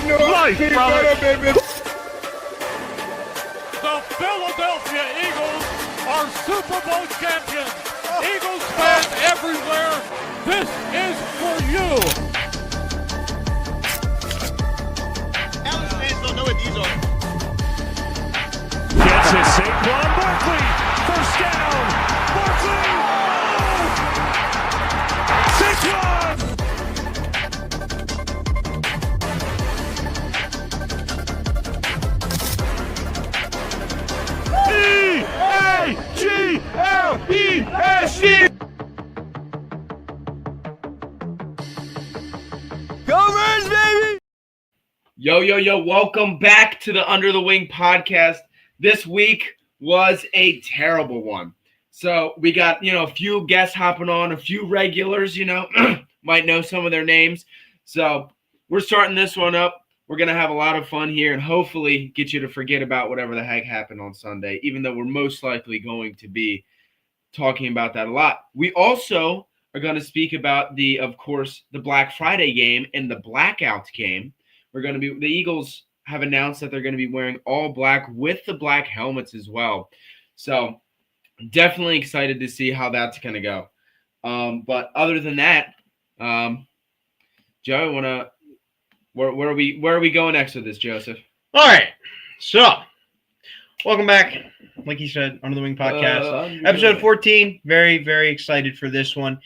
life, brother. The Philadelphia Eagles are Super Bowl champions. Eagles fans everywhere, this is for you. Dallas fans don't know what these are. Gets it, Saquon Barkley. First down. Barkley. Oh! Saquon. E-A-G-L-E-S-E. Go Birds, baby! Yo, welcome back to the Under the Wing podcast. This week was a terrible one. So we got, a few guests hopping on, a few regulars, might know some of their names. So we're starting this one up. We're going to have a lot of fun here and hopefully get you to forget about whatever the heck happened on Sunday, even though we're most likely going to be talking about that a lot. We also are going to speak about the Black Friday game and the blackout game. The Eagles have announced that they're going to be wearing all black with the black helmets as well. So definitely excited to see how that's going to go. But other than that, Joe, where are we going next with this, Joseph? All right. So, welcome back. Like he said, Under the Wing podcast. Episode 14. Very, very excited for this one.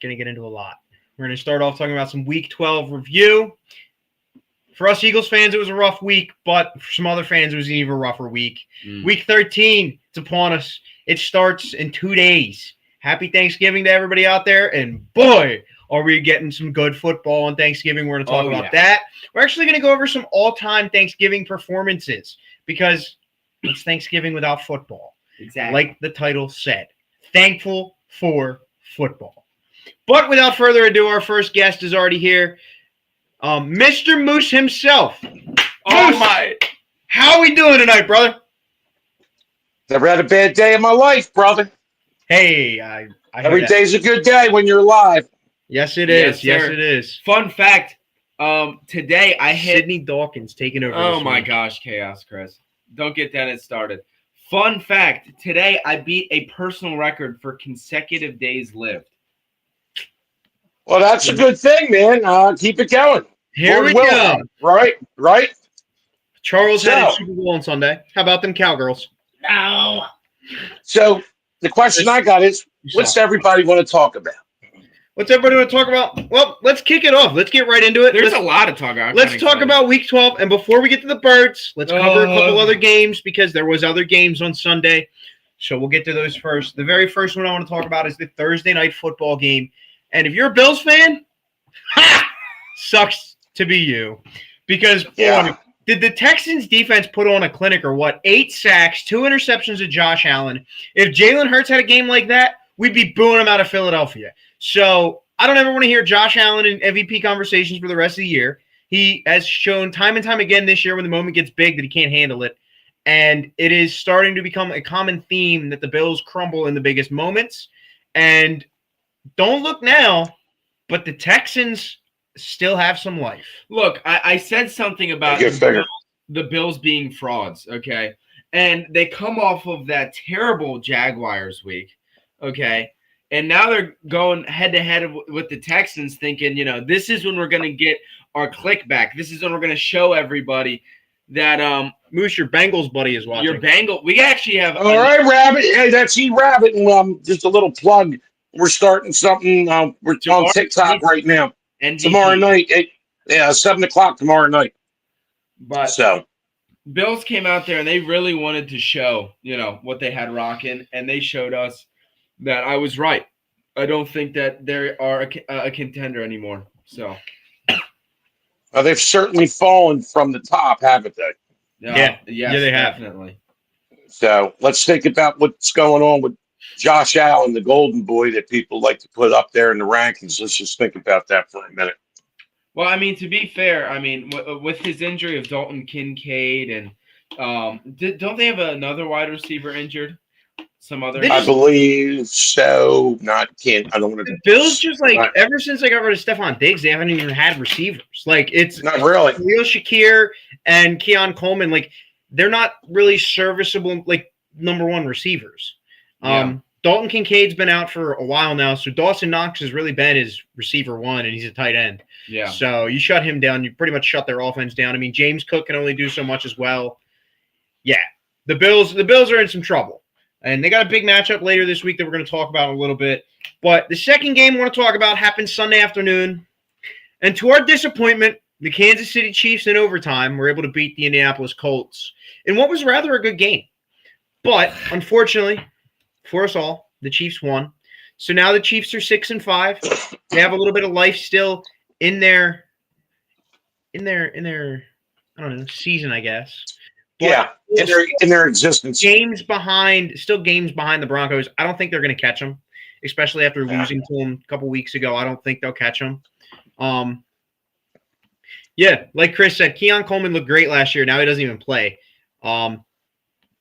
Going to get into a lot. We're going to start off talking about some Week 12 review. For us Eagles fans, it was a rough week, but for some other fans, it was an even rougher week. Week 13, it's upon us. It starts in 2 days. Happy Thanksgiving to everybody out there, and boy, are we getting some good football on Thanksgiving. We're going to talk about that. We're actually going to go over some all-time Thanksgiving performances because it's Thanksgiving without football. Exactly. Like the title said. Thankful for football. But without further ado, our first guest is already here. Mr. Moose himself. Oh, Moose, my. how are we doing tonight, brother? Never had a bad day in my life, brother. Hey, I Every day's a good day when you're alive. Yes, it is. Yes, sir. it is. Fun fact, today I hit... Sydney Dawkins taking over. Oh, this my week. gosh, chaos, Chris. Don't get Dennis started. Fun fact, today I beat a personal record for consecutive days lived. Well, that's a good thing, man. Keep it going. Here we Lord go. willing. Right? Charles had a So- Super Bowl on Sunday. How about them Cowgirls? No. So the question I got is, what's everybody want to talk about? What's everybody want to talk about? Well, let's kick it off. Let's get right into it. There's a lot to talk about. Let's talk about Week 12. And before we get to the Birds, let's cover a couple other games because there was other games on Sunday. So we'll get to those first. The very first one I want to talk about is the Thursday night football game. And if you're a Bills fan, sucks to be you. Because did the Texans defense put on a clinic or what? 8 sacks, 2 interceptions of Josh Allen. If Jalen Hurts had a game like that, we'd be booing him out of Philadelphia. So I don't ever want to hear Josh Allen in MVP conversations for the rest of the year. He has shown time and time again this year when the moment gets big that he can't handle it. And it is starting to become a common theme that the Bills crumble in the biggest moments. And don't look now, but the Texans still have some life. Look, I said something about the Bills being frauds, okay? And they come off of that terrible Jaguars week, okay? And now they're going head-to-head with the Texans thinking, this is when we're going to get our click back. This is when we're going to show everybody that Moose, your Bengals buddy is watching. your Bengal. We actually have. All right, Rabbit. Hey, that's E-Rabbit. And just a little plug. We're starting something. We're on TikTok right now. NDT. Tomorrow night. 7 o'clock tomorrow night. But So Bills came out there and they really wanted to show, what they had rocking, and they showed us that I was right. I don't think that they are a contender anymore. So they've certainly fallen from the top, haven't they? yes, they have. Definitely. So let's think about what's going on with Josh Allen, the golden boy that people like to put up there in the rankings. Let's just think about that for a minute. Well, I mean, to be fair, with his injury of Dalton Kincaid and don't they have another wide receiver injured? some other. They I just- believe so. I don't want to. The Bills just like Not- ever since they got rid of Stephon Diggs, they haven't even had receivers. Like it's Not really. Leo Shakir and Keon Coleman. Like they're not really serviceable. Like number one receivers. Yeah. Dalton Kincaid's been out for a while now, so Dawson Knox has really been his receiver one, and he's a tight end. Yeah. So you shut him down, you pretty much shut their offense down. I mean, James Cook can only do so much as well. Yeah, the Bills are in some trouble, and they got a big matchup later this week that we're going to talk about in a little bit. But the second game I want to talk about happened Sunday afternoon, and to our disappointment, the Kansas City Chiefs in overtime were able to beat the Indianapolis Colts in what was rather a good game. But unfortunately, for us all, the Chiefs won. So now the Chiefs are 6-5. They have a little bit of life still in their I don't know, season, I guess. But Yeah, in their existence. games behind the Broncos. I don't think they're going to catch them, especially after losing to them a couple weeks ago. I don't think they'll catch them. Yeah, like Chris said, Keon Coleman looked great last year. Now he doesn't even play.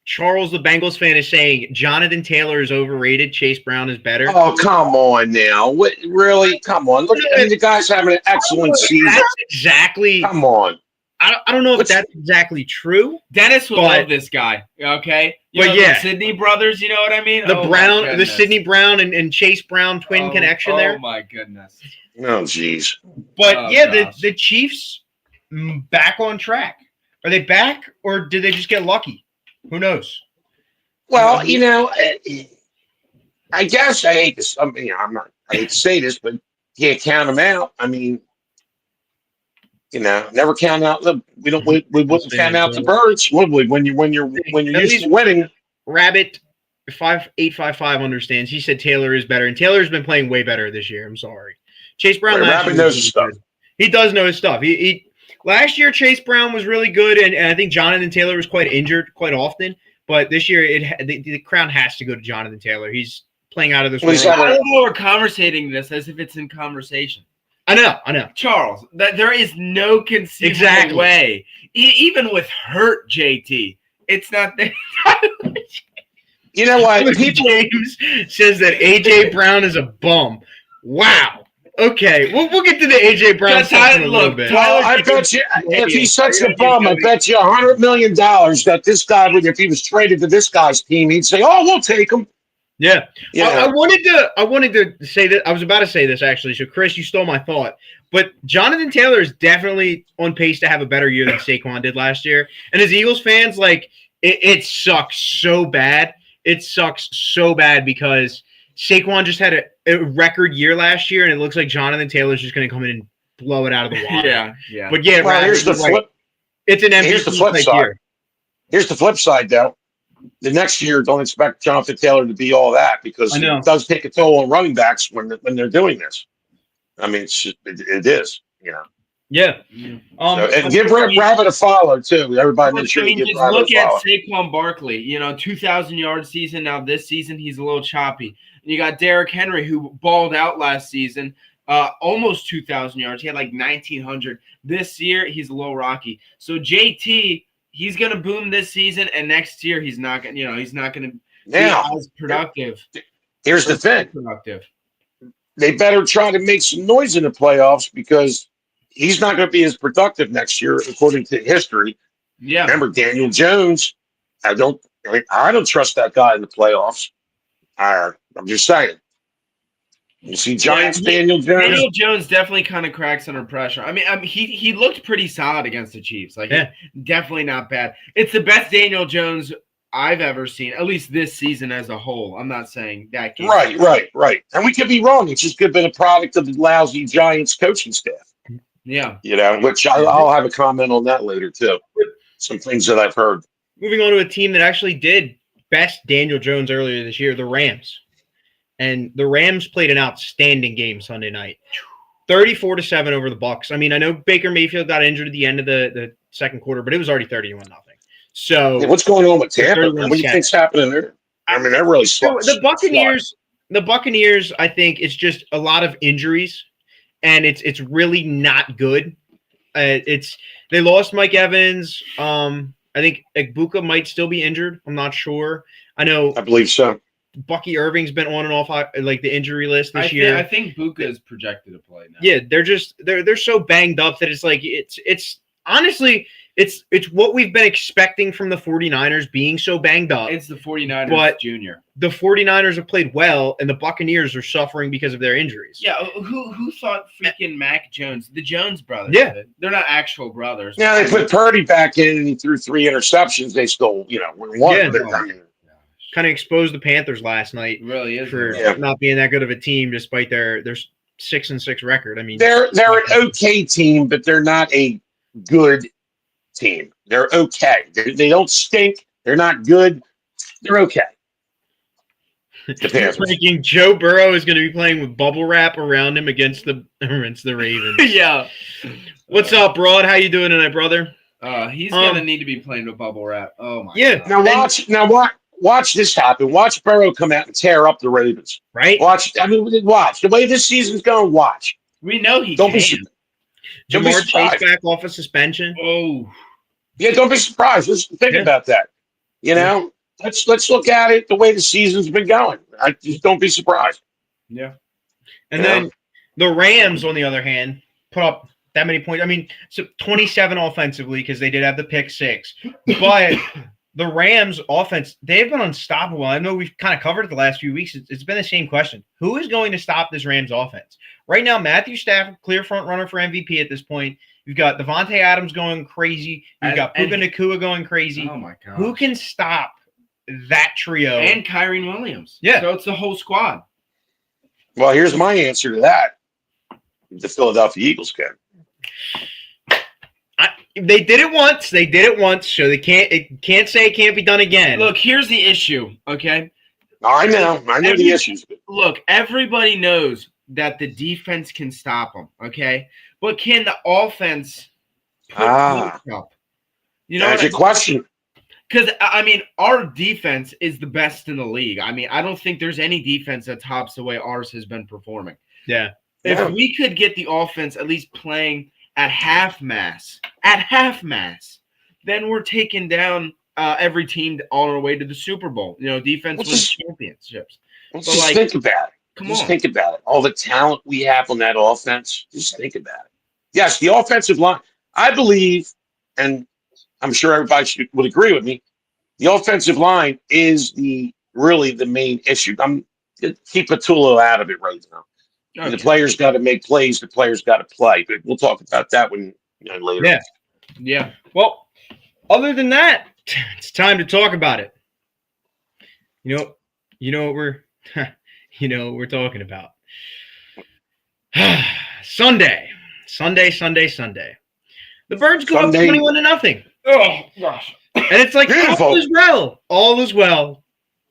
Charles, the Bengals fan, is saying Jonathan Taylor is overrated. Chase Brown is better. Oh, come on now. What, really? Come on. Look, the guy's having an excellent season. That's exactly. Come on. I don't know if that's exactly true. Dennis would love this guy. Okay. The Sydney brothers. You know what I mean? The Sydney Brown and Chase Brown twin connection there. Oh my goodness. Oh, jeez. But the Chiefs back on track. Are they back, or did they just get lucky? Who knows? Well, I guess I hate this. I hate to say this, but you can't count them out. I mean, never count out we wouldn't count out the birds, would we? When you're used to winning. Rabbit 5855 understands. He said Taylor is better, and Taylor's been playing way better this year. I'm sorry. Chase Brown Rabbit knows his stuff. He does know his stuff. He last year Chase Brown was really good, and I think Jonathan Taylor was quite injured quite often. But this year, the crown has to go to Jonathan Taylor. He's playing out of this world. I don't know we're conversating this as if it's in conversation. I know. Charles, that there is no conceivable way. Even with hurt JT, it's not there. You know what? James says that AJ Brown is a bum. Wow. Okay, we'll get to the AJ Brown stuff in a little bit. Well, I bet you, if he's such a bum, I bet you $100 million that this guy, if he was traded to this guy's team, he'd say, "Oh, we'll take him." Yeah. I wanted to say that. I was about to say this actually. So, Chris, you stole my thought. But Jonathan Taylor is definitely on pace to have a better year than Saquon did last year. And as Eagles fans, it sucks so bad. It sucks so bad because Saquon just had a record year last year, and it looks like Jonathan Taylor's just going to come in and blow it out of the water. Yeah. But yeah, well, here's the flip. It's an MVP here's the flip side. year. Here's the flip side, though. The next year, don't expect Jonathan Taylor to be all that because it does take a toll on running backs when they're doing this. I mean, it is. Yeah. And give Rabbit a follow too. Everybody make sure you give Rabbit a follow. Look at Saquon Barkley. 2,000-yard season. Now this season he's a little choppy. You got Derrick Henry who balled out last season, almost 2,000 yards. He had like 1,900. This year he's a little rocky. So JT, he's gonna boom this season, and next year he's not gonna. He's not gonna be as productive. Here's the thing. Productive. They better try to make some noise in the playoffs because he's not going to be as productive next year, according to history. Yeah. Remember Daniel Jones? I don't trust that guy in the playoffs. I'm just saying. You see Giants, Daniel Jones. Daniel Jones definitely kind of cracks under pressure. I mean, he looked pretty solid against the Chiefs. Definitely not bad. It's the best Daniel Jones I've ever seen, at least this season as a whole. I'm not saying that game. Right. And we could be wrong. It's just could have been a product of the lousy Giants coaching staff. Yeah. Which I'll have a comment on that later, too. Some things that I've heard. Moving on to a team that actually did best Daniel Jones earlier this year, the Rams. And the Rams played an outstanding game Sunday night. 34-7 over the Bucs. I mean, I know Baker Mayfield got injured at the end of the second quarter, but it was already 31-0. So what's going on with Tampa? What do you think's happening there? I mean, they're really slow. The Buccaneers, I think it's just a lot of injuries, and it's really not good. They lost Mike Evans. I think Egbuka might still be injured. I'm not sure. I believe so. Bucky Irving's been on and off like the injury list this year. I think Buka is projected to play now. Yeah, they're so banged up that it's like it's honestly it's what we've been expecting from the 49ers being so banged up. It's the 49ers but junior. The 49ers have played well, and the Buccaneers are suffering because of their injuries. Yeah, who thought freaking Mac Jones, the Jones brothers? Yeah. They're not actual brothers. Yeah, they put Purdy back in, and he threw 3 interceptions. They still, won. Yeah. I mean, kind of exposed the Panthers last night. It really is for not being that good of a team, despite their 6-6 record. I mean, they're an okay team, but they're not a good team. They're okay. They don't stink. They're not good. They're okay. The Panthers. Thinking Joe Burrow is going to be playing with bubble wrap around him against the Ravens. Yeah. What's up, Broad? How you doing tonight, brother? He's gonna need to be playing with bubble wrap. Oh my God. Now watch this happen. Watch Burrow come out and tear up the Ravens. Right? Watch the way this season's going. Watch. We know he don't can. Jamar Chase back off a suspension. Oh. Yeah, don't be surprised. Let's think about that. Let's look at it the way the season's been going. I just don't be surprised. Yeah. And then the Rams, on the other hand, put up that many points. I mean, so 27 offensively because they did have the pick 6. But the Rams offense, they've been unstoppable. I know we've kind of covered it the last few weeks. It's been the same question. Who is going to stop this Rams offense? Right now, Matthew Stafford, clear front runner for MVP at this point. You've got Devontae Adams going crazy. You've got Puka Nacua going crazy. Oh, my God. Who can stop that trio? And Kyren Williams. Yeah. So it's the whole squad. Well, here's my answer to that. The Philadelphia Eagles can. They did it once. So they can't say it can't be done again. Look, here's the issue, okay? I know the issues. Look, everybody knows that the defense can stop them, okay? But can the offense put points up? That's a question. Because, I mean, our defense is the best in the league. I mean, I don't think there's any defense that tops the way ours has been performing. Yeah. If we could get the offense at least playing at half mass, then we're taking down every team on our way to the Super Bowl. Defense wins championships. Let's just think about it. Just think about it. All the talent we have on that offense. Just think about it. Yes, the offensive line. I believe, and I'm sure everybody would agree with me, the offensive line is really the main issue. I'm keep Patullo out of it right now. Okay. The players got to make plays. The players got to play. But we'll talk about that later. Yeah. Well, other than that, it's time to talk about it. You know what we're talking about. Sunday. The Birds go up 21-0. Oh gosh. And it's like all is well.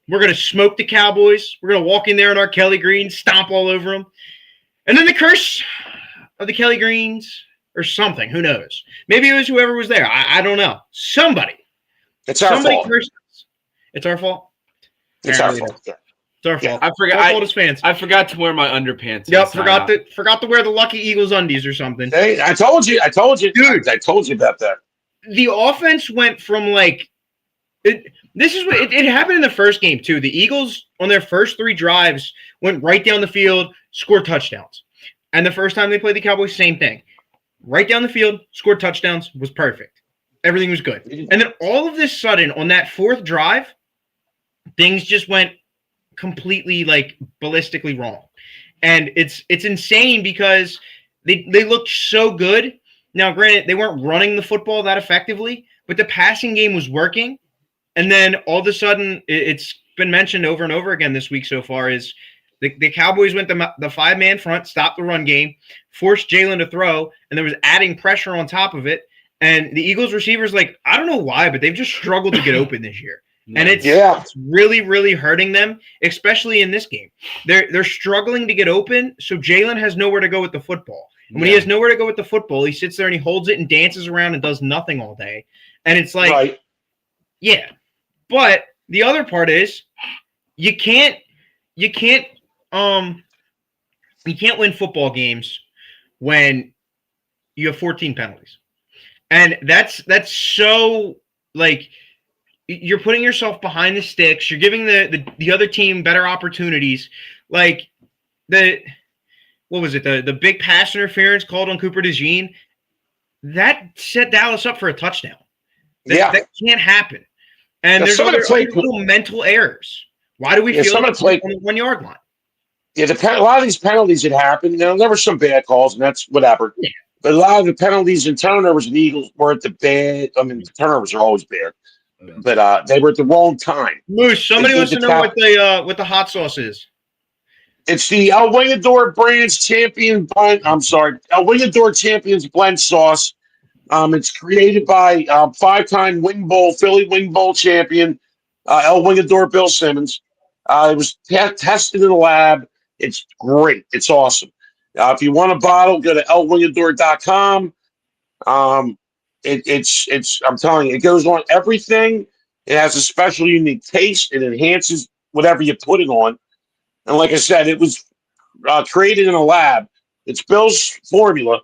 We're gonna smoke the Cowboys. We're gonna walk in there in our Kelly Greens, stomp all over them. And then the curse of the Kelly Greens or something. Who knows? Maybe it was whoever was there. I don't know. Somebody. It's our fault. It's our fault. It's our fault. It's our fault. I forgot. Our fault as fans. I forgot to wear my underpants. Yep. Forgot to wear the Lucky Eagles undies or something. Hey, I told you, dude. I told you about that. The offense went from like it. This is what it happened in the first game too. The Eagles on their first 3 drives went right down the field, scored touchdowns. And the first time they played the Cowboys, same thing. Right down the field, scored touchdowns, was perfect. Everything was good. And then all of this sudden, on that 4th drive, things just went completely like ballistically wrong. And it's insane because they looked so good. Now, granted, they weren't running the football that effectively, but the passing game was working. And then all of a sudden, it's been mentioned over and over again this week so far is the Cowboys went the 5-man front, stopped the run game, forced Jalen to throw, and there was adding pressure on top of it. And the Eagles receivers, I don't know why, but they've just struggled to get open this year. And it's really, really hurting them, especially in this game. They're struggling to get open, so Jalen has nowhere to go with the football. And when he has nowhere to go with the football, he sits there and he holds it and dances around and does nothing all day. And it's like, yeah. But the other part is you can't win football games when you have 14 penalties. And that's so you're putting yourself behind the sticks. You're giving the other team better opportunities. Like what was it? The big pass interference called on Cooper DeJean, that set Dallas up for a touchdown. That can't happen. And there's other little mental errors. Why do we feel like on the 1 yard line? Yeah, a lot of these penalties that happened, there were some bad calls, and that's whatever. Yeah. But a lot of the penalties and turnovers of the Eagles were at the bad. I mean, the turnovers are always bad, but they were at the wrong time. Moose, somebody wants to know what the hot sauce is. It's the El Wingador Brands Champion Blend. I'm sorry, El Wingador Champions Blend Sauce. It's created by 5-time Philly Wing Bowl champion El Wingador Bill Simmons. It was tested in the lab. It's great. It's awesome. If you want a bottle, go to elwingador.com. It's I'm telling you, it goes on everything. It has a special, unique taste. It enhances whatever you put it on. And like I said, it was created in a lab. It's Bill's formula,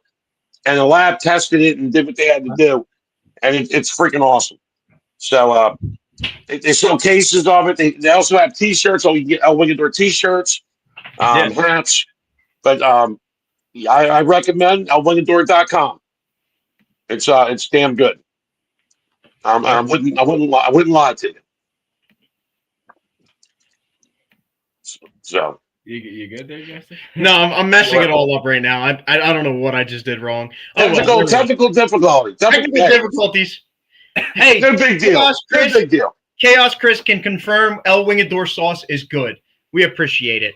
and the lab tested it and did what they had to do, and it's freaking awesome. So they sell cases of it. They also have T-shirts. So you get El Wingador T-shirts, hats. But I recommend elwingador.com. It's damn good. I wouldn't lie to you. So you good there, Justin? No, I'm messing it all up right now. I don't know what I just did wrong. Technical difficulties. Hey, no big deal. No big deal. Chaos Chris can confirm El Wingador sauce is good. We appreciate it.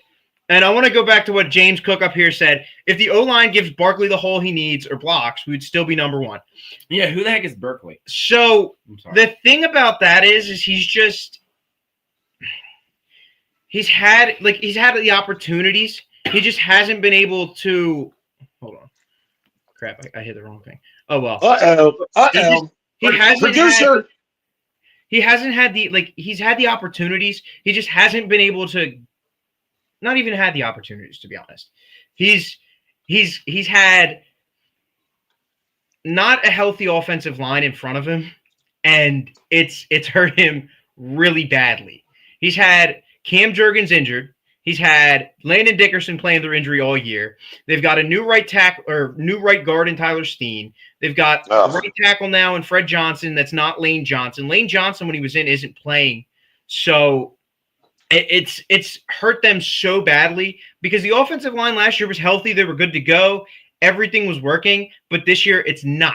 And I want to go back to what James Cook up here said. If the O-line gives Barkley the hole he needs or blocks, we would still be number one. Yeah, who the heck is Berkeley? So the thing about that is he's had the opportunities. He just hasn't been able to. Hold on. Crap, I hit the wrong thing. Oh well. He hasn't had he's had the opportunities. He just hasn't been able to. Not even had the opportunities, to be honest. He's had not a healthy offensive line in front of him, and it's hurt him really badly. He's had Cam Jurgens injured. He's had Landon Dickerson playing through injury all year. They've got a new right guard in Tyler Steen. They've got a right tackle now in Fred Johnson that's not Lane Johnson. Lane Johnson, when he was in, isn't playing. So it's hurt them so badly because the offensive line last year was healthy. They were good to go. Everything was working, but this year it's not.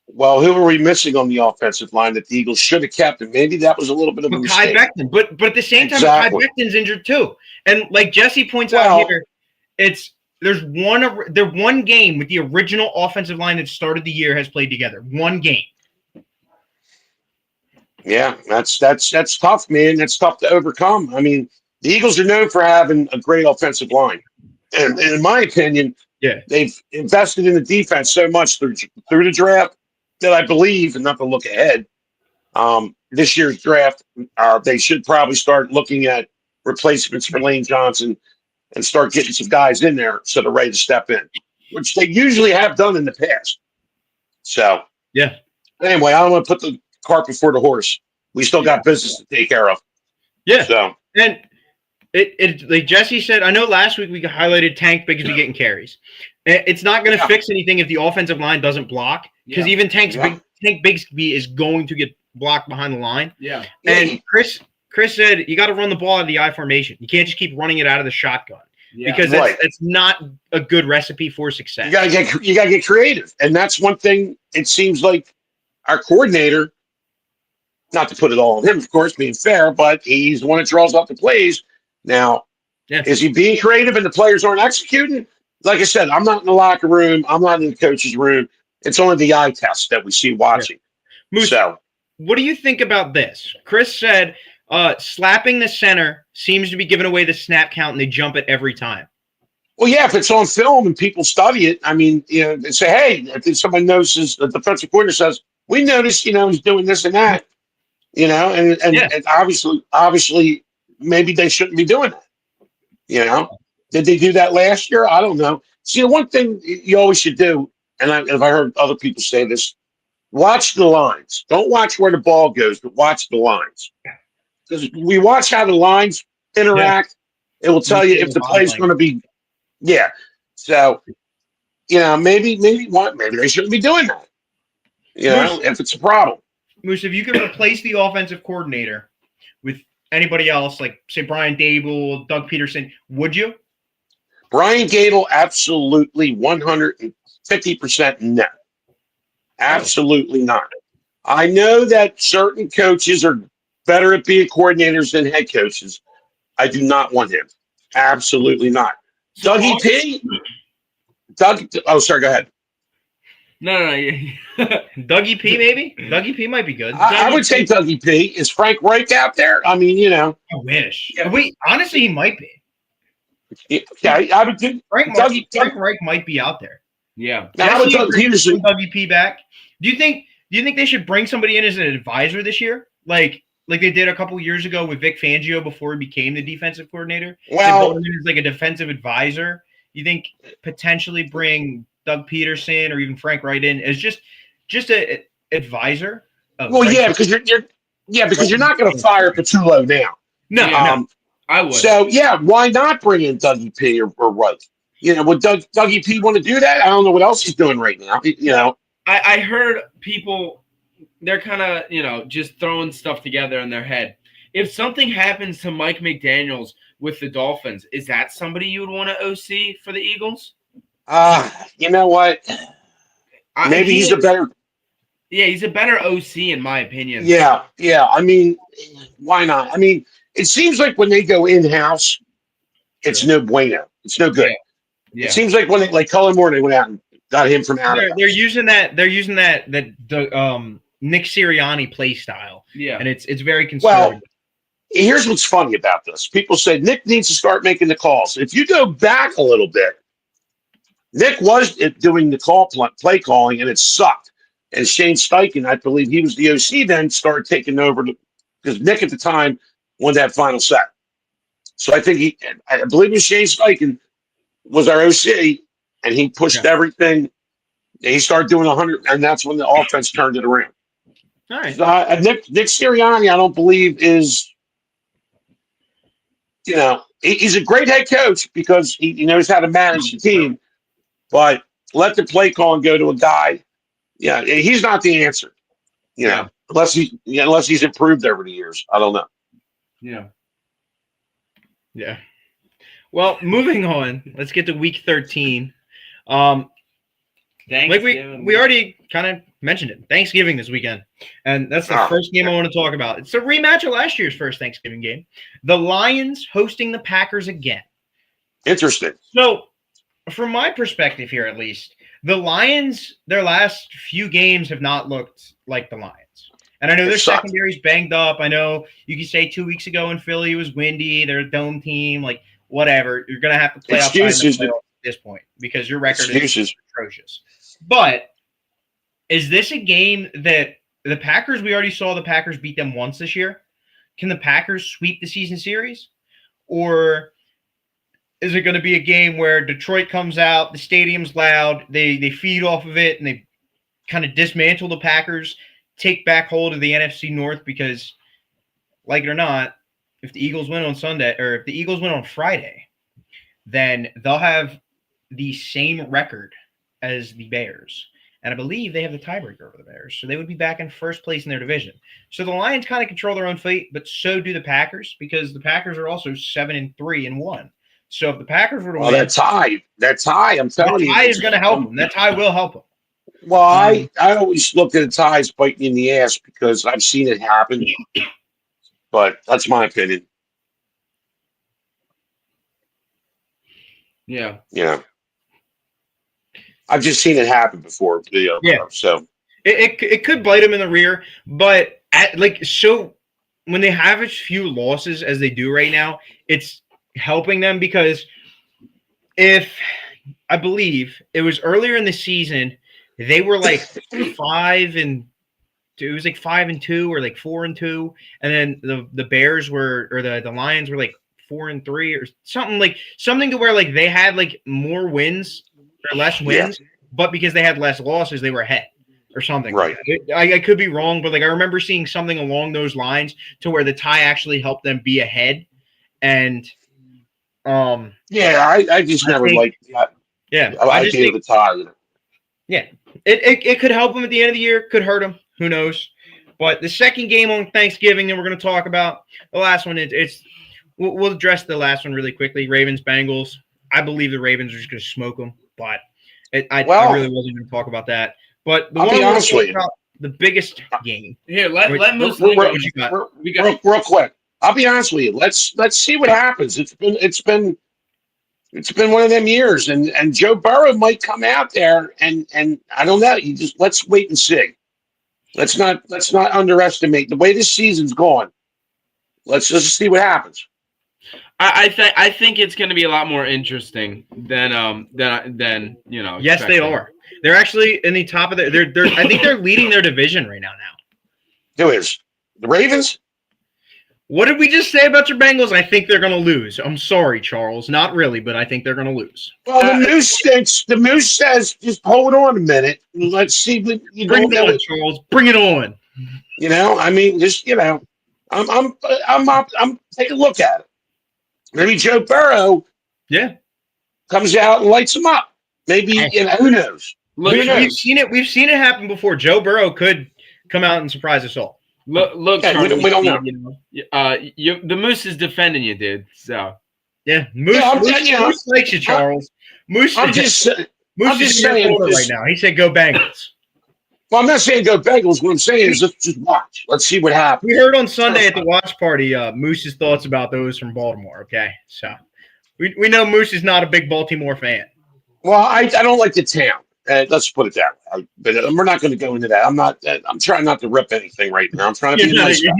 Well, who were we missing on the offensive line that the Eagles should have kept? And maybe that was a little bit of a mistake. Kai Becton, but at the same time, Kai Becton's injured too. And like Jesse points out here, there's one game with the original offensive line that started the year has played together. One game. Yeah, that's tough, man. That's tough to overcome. I mean, the Eagles are known for having a great offensive line, and in my opinion, they've invested in the defense so much through the draft that I believe, and not to look ahead, this year's draft, they should probably start looking at replacements for Lane Johnson and start getting some guys in there so they're ready to step in, which they usually have done in the past. So, anyway, I don't want to put the cart before the horse. We still got business to take care of. Yeah. So, and it like Jesse said, I know last week we highlighted Tank Bigsby getting carries. It's not going to fix anything if the offensive line doesn't block, because even Tank Bigsby is going to get blocked behind the line. Yeah. And Chris said you got to run the ball out of the I formation. You can't just keep running it out of the shotgun because that's not a good recipe for success. You got to get creative, and that's one thing. It seems like our coordinator, not to put it all on him, of course, being fair, but he's the one that draws up the plays. Now, is he being creative and the players aren't executing? Like I said, I'm not in the locker room. I'm not in the coach's room. It's only the eye test that we see watching. Moose, what do you think about this? Chris said slapping the center seems to be giving away the snap count, and they jump it every time. Well, yeah, if it's on film and people study it, I mean, they say, hey, if somebody notices, the defensive coordinator says, we noticed, he's doing this and that, and obviously, maybe they shouldn't be doing that. Did they do that last year? I don't know. See, one thing you always should do, and I've heard other people say this, watch the lines. Don't watch where the ball goes, but watch the lines. Because we watch how the lines interact. It will tell you if the play is going to be. Yeah. So, maybe they shouldn't be doing that. If it's a problem. Moose, if you could replace the offensive coordinator with anybody else, like say Brian Dable, Doug Peterson, would you? Brian Gable, absolutely 150% no. Absolutely not. I know that certain coaches are better at being coordinators than head coaches. I do not want him. Absolutely not. Dougie P. Sorry, go ahead. No. Dougie P, maybe? Dougie P might be good. I would say Dougie P. Is Frank Reich out there? I mean, I wish. Yeah. Wait, honestly, he might be. Yeah, I would do. Frank Reich might be out there. Yeah. Now, how would Dougie P back? Do you think they should bring somebody in as an advisor this year? Like they did a couple years ago with Vic Fangio before he became the defensive coordinator? Well, as like a defensive advisor. You think potentially bring Doug Peterson or even Frank Wright in as just an advisor? Because you're not going to fire Patullo now. No. I would. So why not bring in Dougie P or Wright? Would Dougie P want to do that? I don't know what else he's doing right now. I heard people, they're kind of just throwing stuff together in their head. If something happens to Mike McDaniels with the Dolphins, is that somebody you would want to OC for the Eagles? You know what? Maybe he's a better. Yeah, he's a better OC in my opinion. Yeah. I mean, why not? I mean, it seems like when they go in-house, it's no bueno. It's no good. Yeah. It seems like when Cullen Moore, they went out and got him from out. They're using that Nick Sirianni play style. Yeah, and it's very conservative. Well, here's what's funny about this. People say Nick needs to start making the calls. If you go back a little bit, Nick was doing the play calling, and it sucked. And Shane Steichen, I believe he was the OC then, started taking over because Nick at the time won that final set. So I believe it was Shane Steichen was our OC, and he pushed everything. He started doing 100, and that's when the offense turned it around. All right. So, Nick Sirianni, I don't believe is, he's a great head coach because he knows how to manage the team, but let the play call and go to a guy. Yeah, he's not the answer. Unless he's improved over the years. I don't know. Yeah. Well, moving on. Let's get to week 13. We already kind of mentioned it. Thanksgiving this weekend. And that's the first game I want to talk about. It's a rematch of last year's first Thanksgiving game. The Lions hosting the Packers again. Interesting. So, from my perspective here at least, the Lions, their last few games have not looked like the Lions. And I know their secondary's banged up. I know you could say 2 weeks ago in Philly it was windy. They're a dome team. Like, whatever. You're going to have to play outside the playoffs at this point because your record is atrocious. But is this a game that the Packers, we already saw the Packers beat them once this year. Can the Packers sweep the season series? Or is it going to be a game where Detroit comes out, the stadium's loud, they feed off of it, and they kind of dismantle the Packers, take back hold of the NFC North? Because, like it or not, if the Eagles win on Sunday, or if the Eagles win on Friday, then they'll have the same record as the Bears. And I believe they have the tiebreaker over the Bears. So they would be back in first place in their division. So the Lions kind of control their own fate, but so do the Packers, because the Packers are also 7-3-1. So if the Packers were to win, that tie, I'm telling you. That tie is going to help them. That tie will help them. Well, I always look at the ties biting in the ass because I've seen it happen. But that's my opinion. Yeah. I've just seen it happen before. So it could bite them in the rear, but when they have as few losses as they do right now, it's helping them, because if I believe it was earlier in the season, they were like 5-2. It was like 5-2 or like 4-2, and then the Bears were, or the Lions were like 4-3 or something to where like they had like more wins or less wins, but because they had less losses, they were ahead. or something. Right. I could be wrong, but like I remember seeing something along those lines to where the tie actually helped them be ahead. And I just never liked that. Yeah, I just think the tie. Yeah, it could help them at the end of the year, could hurt them. Who knows? But the second game on Thanksgiving that we're going to talk about, the last one, we'll address the last one really quickly. Ravens Bengals. I believe the Ravens are just going to smoke them, but I really wasn't going to talk about that. But the I'll be honest with you. About the biggest game. Here, let Moose. Real quick. I'll be honest with you. Let's see what happens. It's been one of them years, and Joe Burrow might come out there, and I don't know. Let's wait and see. Let's not underestimate the way this season's going. Let's just see what happens. I think it's going to be a lot more interesting than you know. Yes, they are. They're actually in the top of I think they're leading their division right now. Who is the Ravens? What did we just say about your Bengals? I think they're going to lose. I'm sorry, Charles. Not really, but I think they're going to lose. Well, the Moose stinks. The Moose says, just hold on a minute. Let's see. Bring it on, Charles. Bring it on. You know, I mean, just, you know, I'm take a look at it. Maybe Joe Burrow comes out and lights them up. Maybe, you know, who knows? Look, we've seen it. We've seen it happen before. Joe Burrow could come out and surprise us all. Look, yeah, Charles, we don't know. The Moose is defending you, dude. So Moose likes you, Charles. I'm just saying right now. He said, "Go Bengals." Well, I'm not saying go Bengals. What I'm saying is just watch. Let's see what happens. We heard on Sunday at the watch party Moose's thoughts about those from Baltimore. Okay, so we know Moose is not a big Baltimore fan. Well, I don't like the town. Let's put it that way. But we're not going to go into that. I'm trying not to rip anything right now. I'm trying to be nice. You're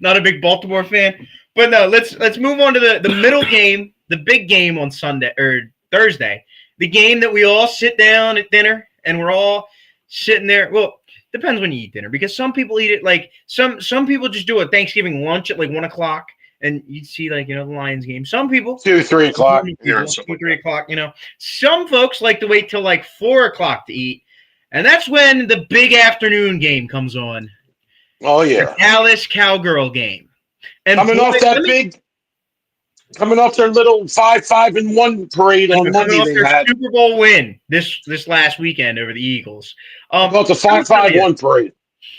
not a big Baltimore fan. But no, let's move on to the middle game, the big game on Sunday or Thursday. The game that we all sit down at dinner and we're all sitting there. Well, depends when you eat dinner, because some people eat it like some people just do a Thanksgiving lunch at like 1:00. And you'd see, like, you know, the Lions game. Some people 2-3 o'clock. 2-3 o'clock. You know, some folks like to wait till like 4 o'clock to eat, and that's when the big afternoon game comes on. Oh yeah, the Dallas Cowgirl game. And coming off their little 5-1 parade on Monday. Off their Super Bowl win this last weekend over the Eagles. About the 5-1 parade.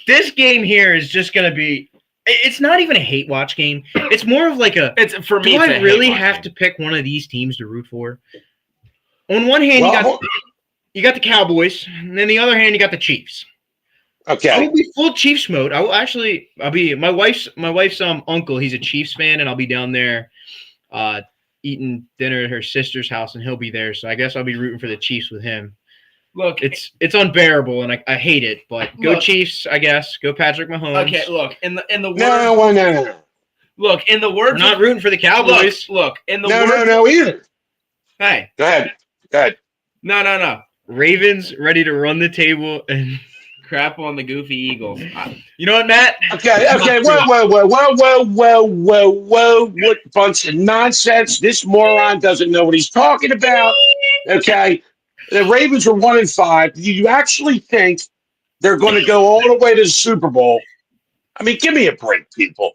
This game here is just going to be. It's not even a hate watch game. It's more of like a. It's for me. Do I really have to pick one of these teams to root for? On one hand, you got the Cowboys, and then the other hand, you got the Chiefs. Okay. I'll be full Chiefs mode. I'll be my wife's uncle. He's a Chiefs fan, and I'll be down there, eating dinner at her sister's house, and he'll be there. So I guess I'll be rooting for the Chiefs with him. Look, it's unbearable, and I hate it. But go Chiefs, I guess. Go Patrick Mahomes. Okay, look in the word. No. Look in the words. We're not rooting for the Cowboys. Look in the words. No either. Hey, go ahead. No. Ravens ready to run the table and crap on the goofy Eagles. You know what, Matt? Okay. Whoa. What bunch of nonsense! This moron doesn't know what he's talking about. Okay. The Ravens are 1-5. Do you actually think they're going to go all the way to the Super Bowl? I mean, give me a break, people.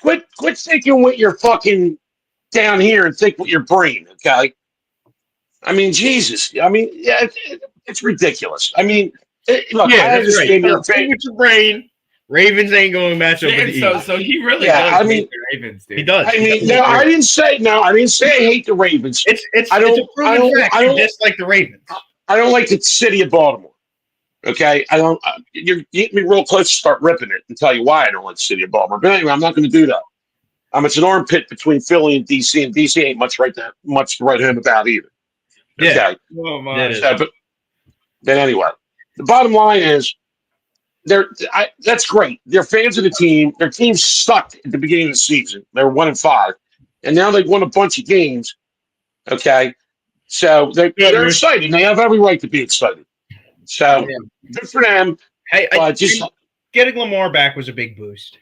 Quit thinking with your fucking down here and think with your brain, okay? I mean, Jesus. I mean, yeah, it's ridiculous. I mean, look, I understand your think with your brain. Ravens ain't going to match up with the Eagles. So he really does hate the Ravens, dude. He does. I mean, I didn't say I hate the Ravens. It's a proven fact. I don't dislike the Ravens. I don't like the city of Baltimore. Okay? I don't you're getting me real close to start ripping it and tell you why I don't like the city of Baltimore. But anyway, I'm not going to do that. It's an armpit between Philly and DC, and DC ain't much to write home about either. Okay? Yeah. Oh my. But anyway, the bottom line is that's great. They're fans of the team. Their team sucked at the beginning of the season. They were 1-5, and now they've won a bunch of games. Okay, so they're excited. They have every right to be excited. So good for them. Hey, getting Lamar back was a big boost.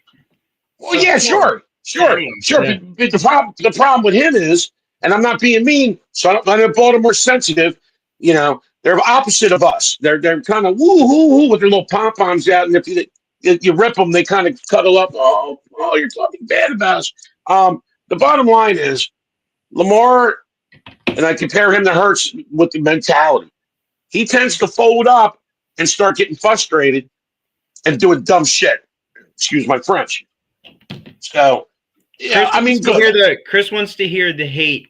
Well, yeah, sure. But the problem with him is, and I'm not being mean, so I know Baltimore's sensitive. You know, They're opposite of us. They're kind of woo hoo hoo with their little pom poms out, and if you rip them, they kind of cuddle up. Oh, you're talking bad about us. The bottom line is Lamar, and I compare him to Hurts with the mentality. He tends to fold up and start getting frustrated and doing dumb shit. Excuse my French. So, yeah, I mean, Chris wants to hear the hate.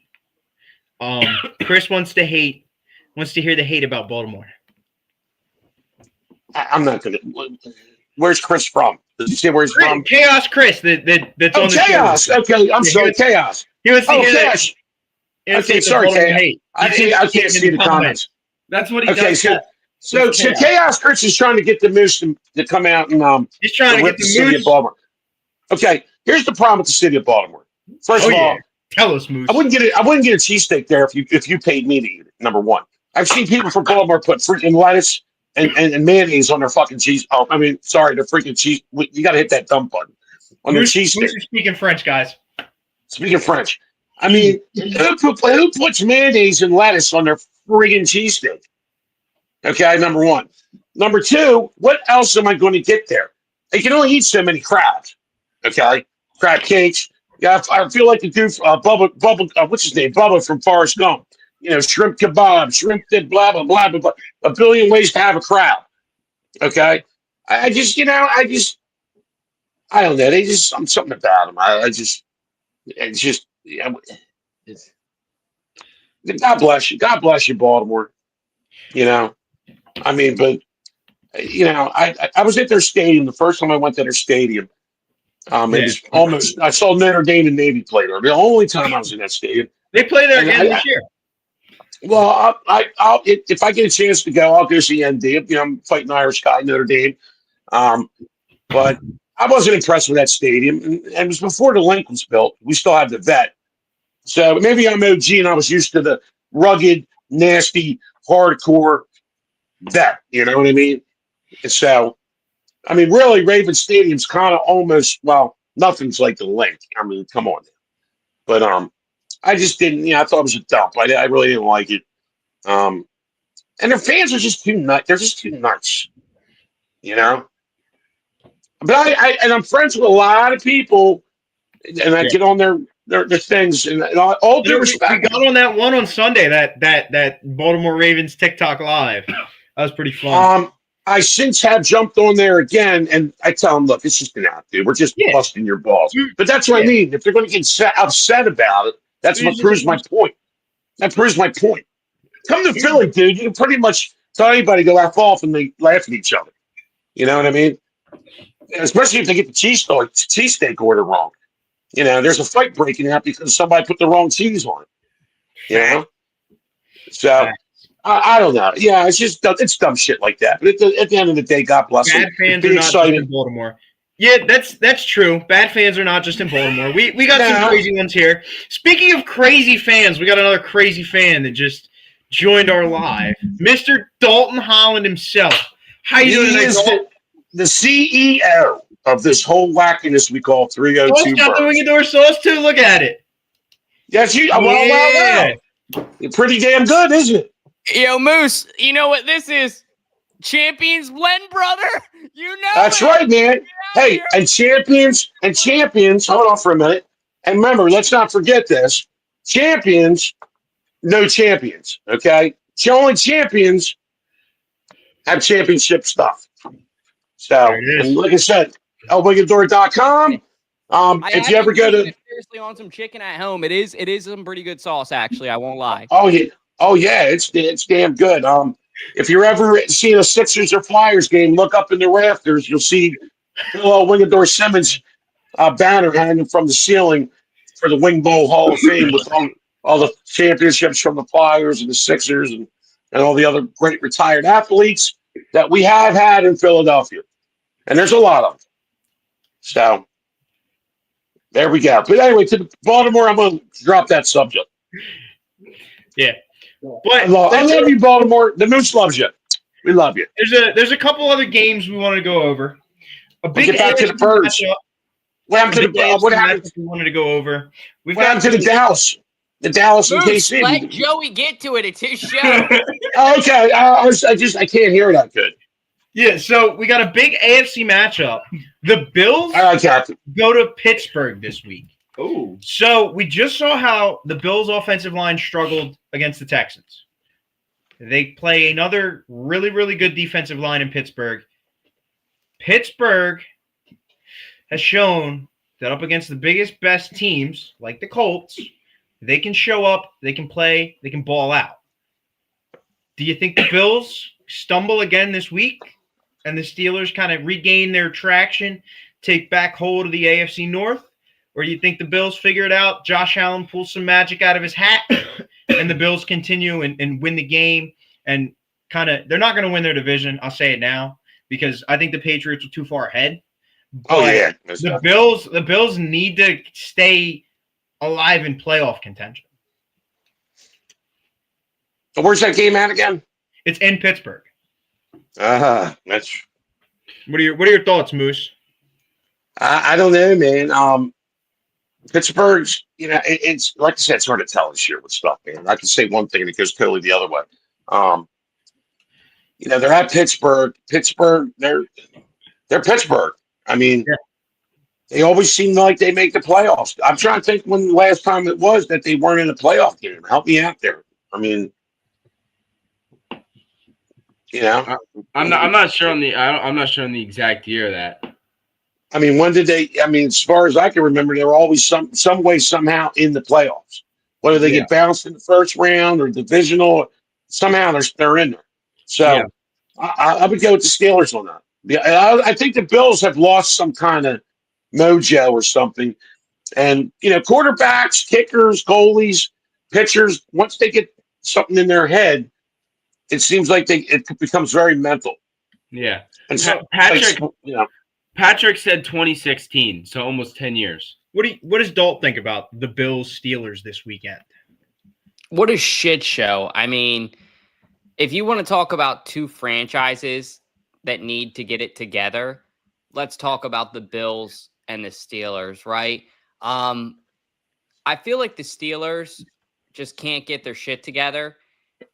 Chris wants to hear the hate about Baltimore. I'm not gonna. Where's Chris from? Does he say where he's from? Chaos Chris. That's on the Chaos. show. Okay, I'm sorry, Chaos. He wants to hear Chaos. Okay, sorry, Chaos. I can't see the comments. That's what he does. So Chaos Chris is trying to get the Moose to come out and he's trying to get the city of Baltimore. Okay, here's the problem with the city of Baltimore. First of all, tell us, Moose. I wouldn't get a cheesesteak there if you paid me to eat it. Number one, I've seen people from Baltimore put freaking lettuce and mayonnaise on their fucking cheese. Oh, I mean, sorry, the freaking cheese. You got to hit that dumb button on their cheesesteak. Moose is speaking French, guys. Speaking French, I mean, who puts mayonnaise and lettuce on their friggin' cheesesteak? Okay, number one. Number two, what else am I going to get there? I can only eat so many crabs. Okay, crab cakes. Yeah, I feel like the dude, Bubba, what's his name? Bubba from Forrest Gump. You know, shrimp kebab, shrimp dip, blah, blah, blah, blah, blah. A billion ways to have a crab. Okay? I don't know. Something about them. God bless you. God bless you, Baltimore. You know, I mean, but, you know, I was at their stadium the first time I went to their stadium. It was almost, I saw Notre Dame and Navy play there. The only time I was in that stadium. They play there again this year. Well, I'll if I get a chance to go, I'll go see ND. You know, I'm fighting Irish guy, Notre Dame. But I wasn't impressed with that stadium. And it was before the link was built. We still had the vet. So maybe I'm OG and I was used to the rugged, nasty, hardcore vet. You know what I mean? And so, I mean, really, Raven Stadium's kind of almost, well, nothing's like the link. I mean, come on. But I just didn't, I thought it was a dump. I really didn't like it. And their fans are just too nuts. They're just too nuts, you know? But I'm friends with a lot of people, and I get on their things, and all due respect. We got on that one on Sunday, that Baltimore Ravens TikTok Live. That was pretty fun. I since have jumped on there again, and I tell them, look, it's just an app, dude. We're just busting your balls. But that's what I mean. If they're going to get upset about it, that's what proves my point. That proves my point. Come to Philly, dude. You can pretty much tell anybody to laugh off and they laugh at each other. You know what I mean? And especially if they get the cheesesteak order wrong. You know, there's a fight breaking out because somebody put the wrong cheese on it. You know? So, I don't know. Yeah, it's dumb shit like that. But at the end of the day, God bless them. Bad fans are not just in Baltimore. Yeah, that's true. Bad fans are not just in Baltimore. We got some crazy ones here. Speaking of crazy fans, we got another crazy fan that just joined our live. Mr. Dalton Holland himself. How you doing tonight, Dalton? The CEO of this whole wackiness we call 302 Got the wing door sauce too. Look at it. Yes, well. You're pretty damn good, isn't it? Yo, Moose, you know what this is? Champions blend, brother. You know that's right, man. Hey, and champions, hold on for a minute. And remember, let's not forget this. Champions, no champions, okay? Only champions have championship stuff. So, and like I said, obligador.com. If you ever go to seriously on some chicken at home, it is some pretty good sauce, actually. I won't lie. Oh yeah, it's damn good. If you're ever seeing a Sixers or Flyers game, look up in the rafters. You'll see Wingador Simmons banner hanging from the ceiling for the Wing Bowl Hall of Fame with all the championships from the Flyers and the Sixers and all the other great retired athletes that we have had in Philadelphia. And there's a lot of them. So there we go. But anyway, to Baltimore, I'm going to drop that subject. Yeah. But I love you, Baltimore. The Moose loves you. We love you. There's a couple other games we want to go over. Get back to the Birds. What happened we wanted to go over? What happened to the Dallas? The Dallas and KC. Let Joey get to it. It's his show. Okay, I can't hear that good. Yeah, so we got a big AFC matchup. The Bills go to Pittsburgh this week. Oh. So we just saw how the Bills' offensive line struggled against the Texans. They play another really, really good defensive line in Pittsburgh. Pittsburgh has shown that up against the biggest, best teams, like the Colts, they can show up, they can play, they can ball out. Do you think the Bills stumble again this week and the Steelers kind of regain their traction, take back hold of the AFC North? Or do you think the Bills figure it out, Josh Allen pulls some magic out of his hat, and the Bills continue and win the game? And kind of, they're not going to win their division, I'll say it now, because I think the Patriots are too far ahead. But the Bills need to stay alive in playoff contention. So where's that game at again? It's in Pittsburgh. That's. What are your thoughts, Moose? I don't know, man. Pittsburgh's, it's like I said, it's hard to tell this year with stuff, man. I can say one thing and it goes totally the other way. They're at Pittsburgh. Pittsburgh, they're Pittsburgh. I mean, They always seem like they make the playoffs. I'm trying to think when the last time it was that they weren't in a playoff game. Help me out there. I mean, I'm not sure on the exact year of that. I mean, when did they? I mean, as far as I can remember, they were always some way somehow in the playoffs. Whether they get bounced in the first round or divisional, somehow they're in there. So I would go with the Steelers on that. Yeah, I think the Bills have lost some kind of mojo or something. And quarterbacks, kickers, goalies, pitchers, once they get something in their head, it seems like it becomes very mental. Yeah. And so Patrick said 2016, so almost 10 years. What does Dalt think about the Bills Steelers this weekend? What a shit show. I mean, if you want to talk about two franchises that need to get it together, let's talk about the Bills and the Steelers, right? I feel like the Steelers just can't get their shit together,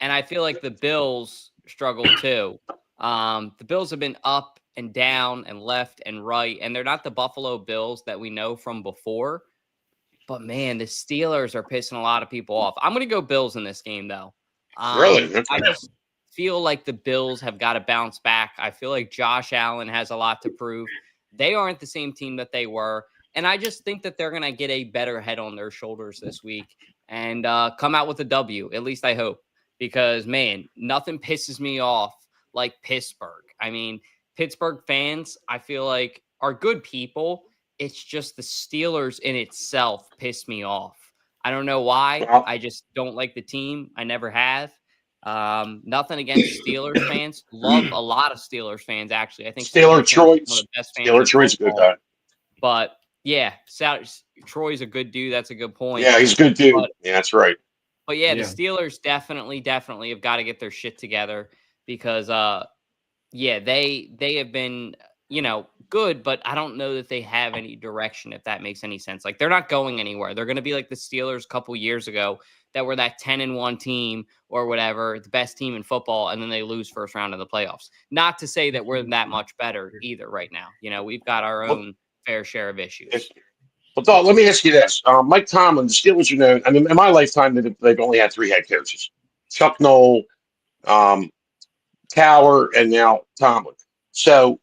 and I feel like the Bills struggle too. The Bills have been up and down and left and right, and they're not the Buffalo Bills that we know from before. But, man, the Steelers are pissing a lot of people off. I'm going to go Bills in this game, though. Really? I just feel like the Bills have got to bounce back. I feel like Josh Allen has a lot to prove. They aren't the same team that they were. And I just think that they're going to get a better head on their shoulders this week and come out with a W. At least I hope. Because, man, nothing pisses me off like Pittsburgh. I mean, Pittsburgh fans, I feel like, are good people. It's just the Steelers in itself piss me off. I don't know why. I just don't like the team. I never have. Nothing against Steelers fans. Love a lot of Steelers fans, actually. I think Steelers Troy's a good guy. But, yeah, Troy's a good dude. That's a good point. Yeah, he's a good dude. Yeah, that's right. But, yeah, the Steelers definitely have got to get their shit together because, they have been, good, but I don't know that they have any direction, if that makes any sense. Like, they're not going anywhere. They're going to be like the Steelers a couple years ago that were that 10-1 team or whatever, the best team in football, and then they lose first round of the playoffs. Not to say that we're that much better either right now. We've got our own fair share of issues. Well, Dog, let me ask you this. Mike Tomlin, the Steelers, I mean, in my lifetime, they've only had 3 head coaches. Chuck Noll, Tower, and now Tomlin. So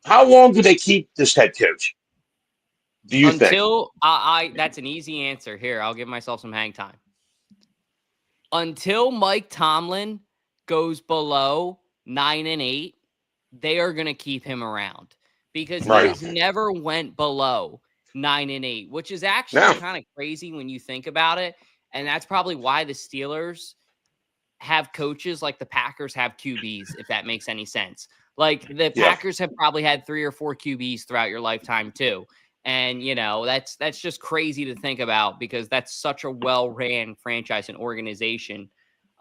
how long do they keep this head coach? Do you think? Until that's an easy answer. Here, I'll give myself some hang time. Until Mike Tomlin goes below 9-8, they are going to keep him around because he has never went below 9-8, which is actually kind of crazy when you think about it. And that's probably why the Steelers have coaches like the Packers have QBs, if that makes any sense. Like the Packers have probably had 3 or 4 QBs throughout your lifetime too. And, that's just crazy to think about because that's such a well-ran franchise and organization.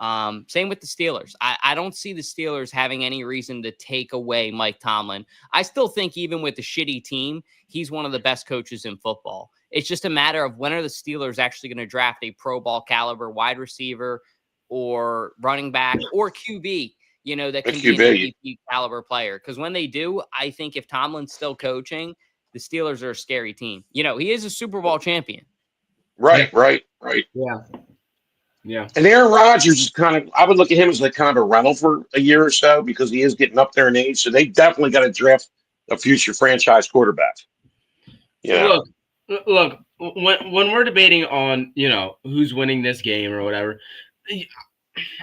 Same with the Steelers. I don't see the Steelers having any reason to take away Mike Tomlin. I still think even with the shitty team, he's one of the best coaches in football. It's just a matter of when are the Steelers actually going to draft a Pro Bowl caliber wide receiver, or running back or QB, that can be an MVP caliber player. Because when they do, I think if Tomlin's still coaching, the Steelers are a scary team. He is a Super Bowl champion. Right. Yeah. And Aaron Rodgers is I would look at him as like kind of a rental for a year or so because he is getting up there in age. So they definitely got to draft a future franchise quarterback. Yeah. Look, when we're debating on, who's winning this game or whatever,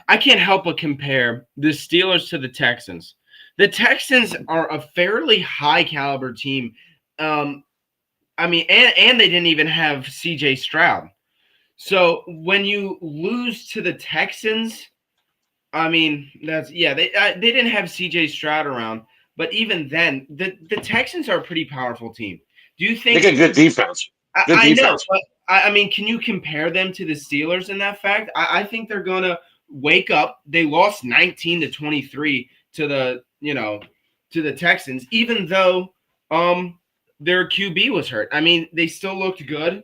I can't help but compare the Steelers to the Texans. The Texans are a fairly high caliber team. And they didn't even have CJ Stroud. So when you lose to the Texans, they didn't have CJ Stroud around, but even then, the Texans are a pretty powerful team. Do you think they got good defense? I know, but can you compare them to the Steelers in that fact? I think they're gonna wake up. They lost 19-23 to the Texans, even though their QB was hurt. They still looked good.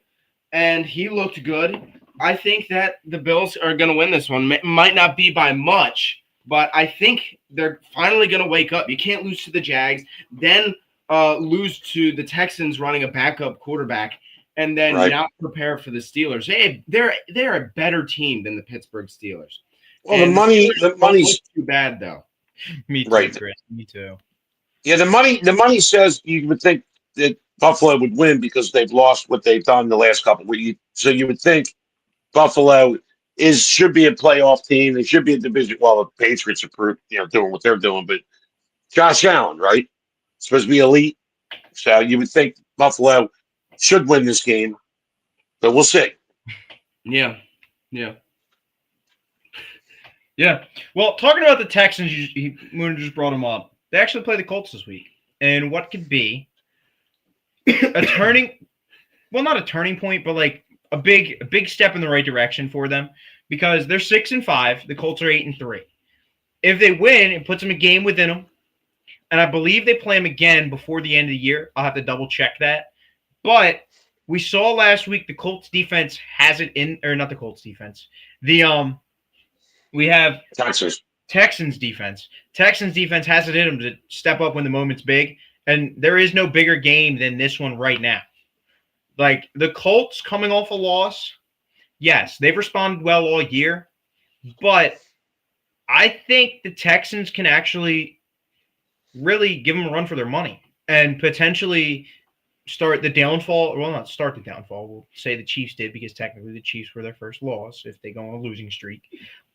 And he looked good. I think that the Bills are going to win this one. Might not be by much, but I think they're finally going to wake up. You can't lose to the Jags, then lose to the Texans running a backup quarterback, and then not prepare for the Steelers. Hey, they're a better team than the Pittsburgh Steelers. Well, the money's too bad though. Me too, Chris. Me too. Yeah, the money says you would think that Buffalo would win because they've lost what they've done the last couple of weeks. So you would think Buffalo should be a playoff team. They should be a division. Well, the Patriots are doing what they're doing, but Josh Allen, right? Supposed to be elite. So you would think Buffalo should win this game, but we'll see. Yeah. Well, talking about the Texans, Moon just brought them up. They actually play the Colts this week, and what could be not a turning point, but like a big step in the right direction for them because they're 6-5. The Colts are 8-3. If they win, it puts them a game within them. And I believe they play them again before the end of the year. I'll have to double check that. But we saw last week the Colts defense has it in, or not the Colts defense. We have Texans defense. Texans defense has it in them to step up when the moment's big. And there is no bigger game than this one right now. Like the Colts coming off a loss, yes, they've responded well all year, but I think the Texans can actually really give them a run for their money and potentially start the downfall. Well, not start the downfall. We'll say the Chiefs did because technically the Chiefs were their first loss if they go on a losing streak.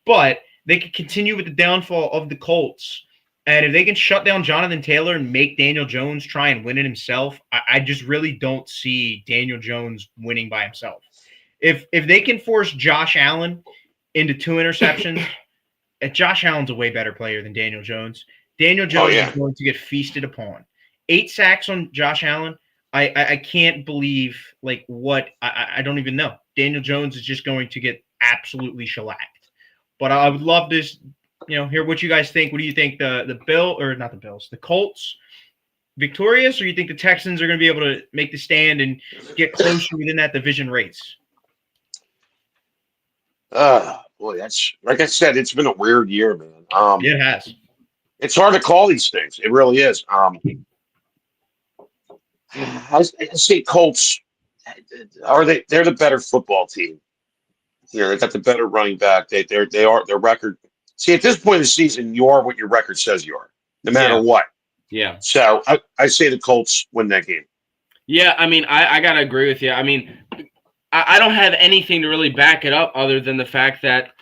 But they could continue with the downfall of the Colts. And if they can shut down Jonathan Taylor and make Daniel Jones try and win it himself, I just really don't see Daniel Jones winning by himself. If they can force Josh Allen into 2 interceptions, Josh Allen's a way better player than Daniel Jones. Daniel Jones is going to get feasted upon. 8 sacks on Josh Allen. I can't believe what I don't even know. Daniel Jones is just going to get absolutely shellacked. But I would love this. Hear what you guys think. What do you think? The Colts victorious, or you think the Texans are going to be able to make the stand and get closer within that division race? Boy, that's like I said, it's been a weird year, man. It has. It's hard to call these things. It really is. I say Colts. They're the better football team. They got the better running back. They are their record. See, at this point in the season, you are what your record says you are, no matter what. Yeah. So I say the Colts win that game. Yeah, I gotta agree with you. I don't have anything to really back it up other than the fact that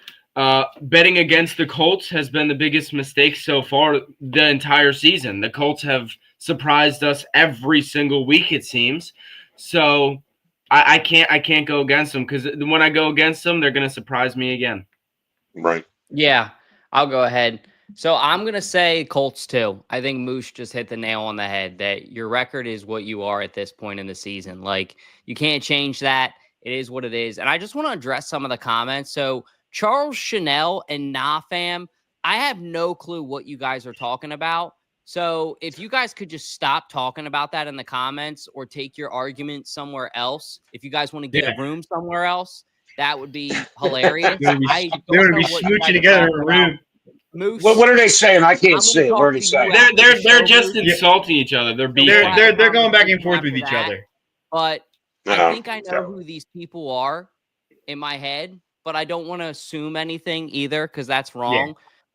betting against the Colts has been the biggest mistake so far the entire season. The Colts have surprised us every single week, it seems. So I can't go against them because when I go against them, they're gonna surprise me again. Right. Yeah. I'll go ahead. So I'm going to say Colts too. I think Moose just hit the nail on the head that your record is what you are at this point in the season. You can't change that. It is what it is. And I just want to address some of the comments. So Charles Chanel and Nafam, I have no clue what you guys are talking about. So if you guys could just stop talking about that in the comments or take your argument somewhere else, if you guys want to get a room somewhere else, that would be hilarious. They're going to be smooching together in a room. Moose. What are they saying? I can't see it. What are they saying? They're just insulting each other. They're going back and forth with each other. But I think I know who these people are in my head, but I don't want to assume anything either because that's wrong. Yeah.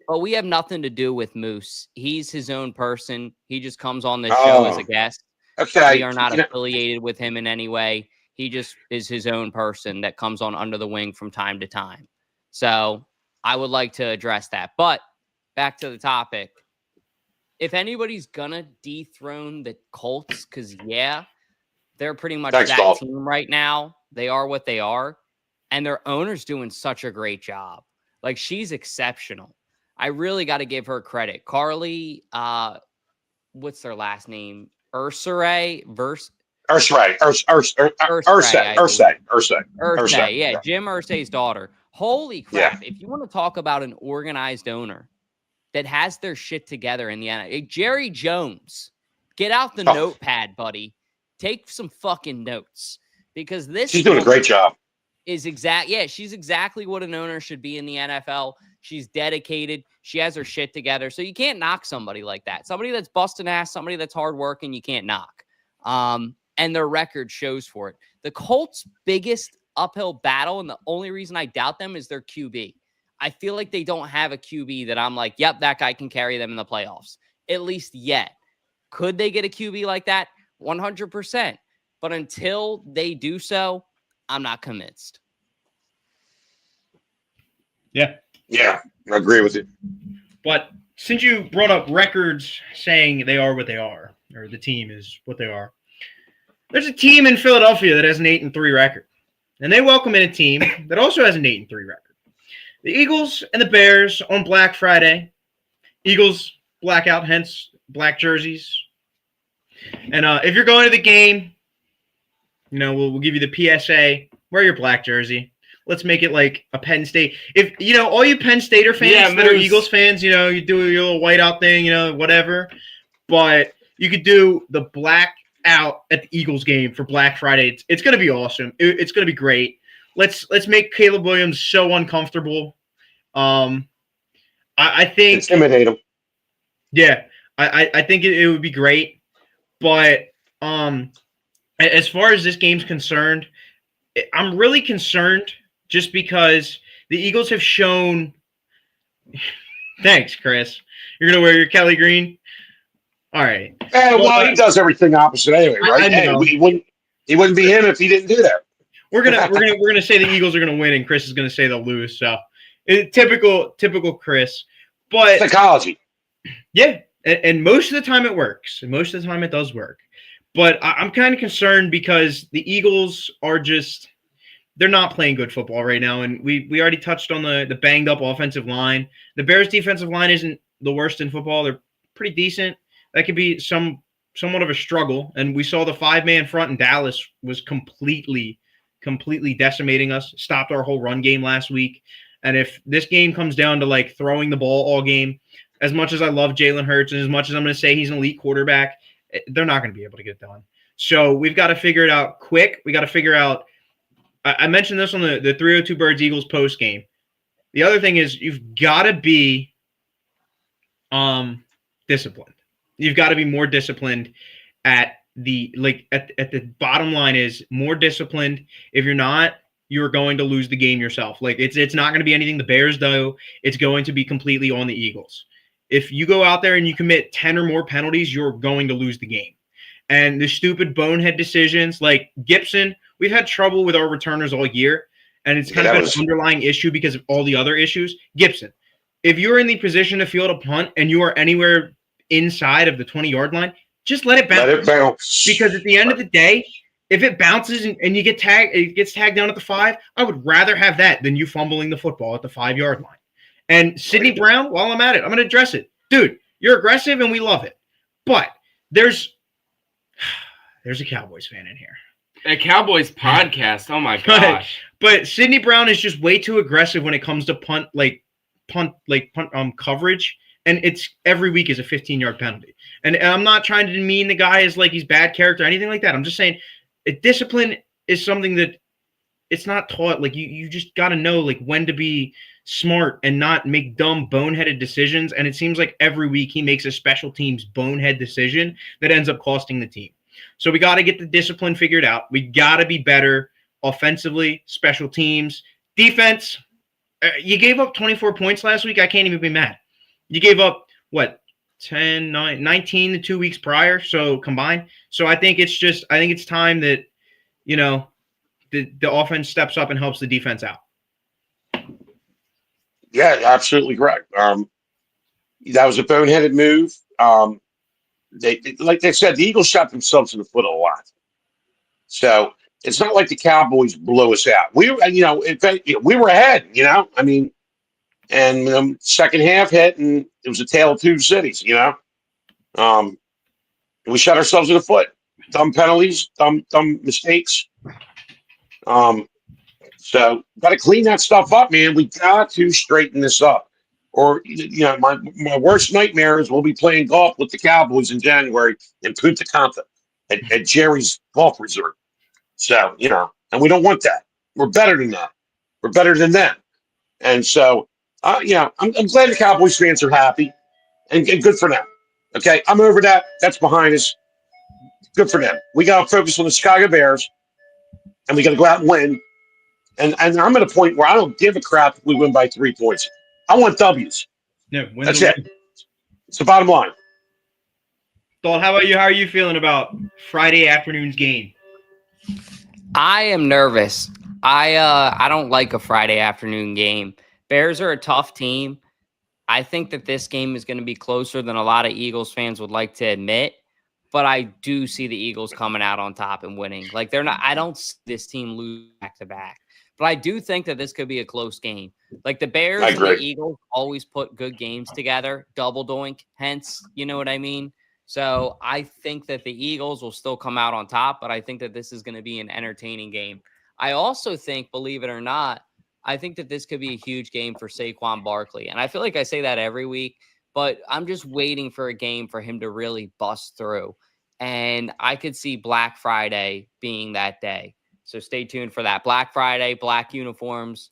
But we have nothing to do with Moose. He's his own person. He just comes on this show as a guest. Okay. We are not affiliated with him in any way. He just is his own person that comes on Under the Wing from time to time. So I would like to address that. But back to the topic. If anybody's going to dethrone the Colts, because, they're pretty much that team right now. They are what they are. And their owner's doing such a great job. Like, she's exceptional. I really got to give her credit. Carly, what's their last name? Ursay. Ursay. Yeah, Jim Ursay's daughter. Holy crap. Yeah. If you want to talk about an organized owner that has their shit together in the NFL, Jerry Jones, get out the notepad, buddy. Take some fucking notes because she's doing a great job. She's exactly what an owner should be in the NFL. She's dedicated. She has her shit together. So you can't knock somebody like that. Somebody that's busting ass, somebody that's hardworking, you can't knock. And their record shows for it. The Colts' biggest uphill battle, and the only reason I doubt them is their QB. I feel like they don't have a QB that I'm like, yep, that guy can carry them in the playoffs. At least yet. Could they get a QB like that? 100%. But until they do so, I'm not convinced. Yeah, I agree with you. But since you brought up records saying they are what they are, or the team is what they are, there's a team in Philadelphia that has an 8-3 record. And they welcome in a team that also has an 8-3 record. The Eagles and the Bears on Black Friday. Eagles blackout, hence black jerseys. And if you're going to the game, we'll give you the PSA. Wear your black jersey. Let's make it like a Penn State. If all you Penn Stater fans that are Eagles fans, you do your little whiteout thing, whatever. But you could do the black out at the Eagles game for Black Friday. It's going to be awesome. It's going to be great. Let's make Caleb Williams so uncomfortable. I think intimidate him. Yeah, I think it would be great. But as far as this game's concerned, I'm really concerned just because the Eagles have shown. Thanks, Chris. You're gonna wear your Kelly green. All right. Well, he does everything opposite anyway, right? He wouldn't be him if he didn't do that. We're gonna say the Eagles are gonna win, and Chris is gonna say they'll lose. So, typical Chris. But psychology. Yeah, and most of the time it works, and most of the time it does work. But I'm kind of concerned because the Eagles are they're not playing good football right now, and we already touched on the banged up offensive line. The Bears' defensive line isn't the worst in football; they're pretty decent. That could be somewhat of a struggle, and we saw the 5-man front in Dallas was completely decimating us, stopped our whole run game last week. And if this game comes down to like throwing the ball all game, as much as I love Jalen Hurts and as much as I'm going to say he's an elite quarterback, they're not going to be able to get it done. So we've got to figure it out quick. We got to figure out. I mentioned this on the 302 Birds Eagles post game. The other thing is you've got to be disciplined. You've got to be more disciplined at the bottom line is more disciplined. If you're not, you're going to lose the game yourself. Like it's not going to be anything the Bears do. It's going to be completely on the Eagles. If you go out there and you commit 10 or more penalties, you're going to lose the game. And the stupid bonehead decisions like Gibson, we've had trouble with our returners all year, and it's kind of an underlying issue because of all the other issues. Gibson, if you're in the position to field a punt and you are anywhere inside of the 20-yard line, just let it bounce. Let it bounce. Because at the end of the day, if it bounces and you get tagged, it gets tagged down at the 5, I would rather have that than you fumbling the football at the 5-yard line. And Sidney Brown, while I'm at it, I'm going to address it. Dude, you're aggressive and we love it. But there's a Cowboys fan in here. A Cowboys podcast. Oh my gosh. But Sidney Brown is just way too aggressive when it comes to punt coverage. And it's every week is a 15-yard penalty. And I'm not trying to demean the guy as like he's bad character or anything like that. I'm just saying discipline is something that it's not taught. Like you just got to know like when to be smart and not make dumb boneheaded decisions. And it seems like every week he makes a special teams bonehead decision that ends up costing the team. So we got to get the discipline figured out. We got to be better offensively, special teams, defense. You gave up 24 points last week. I can't even be mad. You gave up what? 10, 9, 19 the 2 weeks prior, so combined. So I think it's time that, you know, the offense steps up and helps the defense out. Yeah, absolutely correct. That was a boneheaded move. They like they said, the Eagles shot themselves in the foot a lot. So it's not like the Cowboys blew us out. We were ahead. I mean, and second half hit, and it was a tale of two cities. We shot ourselves in the foot. Dumb penalties, dumb mistakes. So got to clean that stuff up, man. We got to straighten this up. Or my worst nightmare is we'll be playing golf with the Cowboys in January in Punta Cana at Jerry's Golf Resort. So and we don't want that. We're better than that. We're better than them. And so I'm glad the Cowboys fans are happy and good for them. Okay, I'm over that. That's behind us. Good for them. We got to focus on the Chicago Bears, and we got to go out and win. And I'm at a point where I don't give a crap if we win by 3 points. I want W's. Yeah, that's it. It's the bottom line. Dalt, how about you? How are you feeling about Friday afternoon's game? I am nervous. I don't like a Friday afternoon game. Bears are a tough team. I think that this game is going to be closer than a lot of Eagles fans would like to admit, but I do see the Eagles coming out on top and winning. Like I don't see this team lose back to back, but I do think that this could be a close game. Like the Bears and the Eagles always put good games together, double doink, hence, you know what I mean? So I think that the Eagles will still come out on top, but I think that this is going to be an entertaining game. I also think, believe it or not, I think that this could be a huge game for Saquon Barkley. And I feel like I say that every week, but I'm just waiting for a game for him to really bust through. And I could see Black Friday being that day. So stay tuned for that. Black Friday, black uniforms.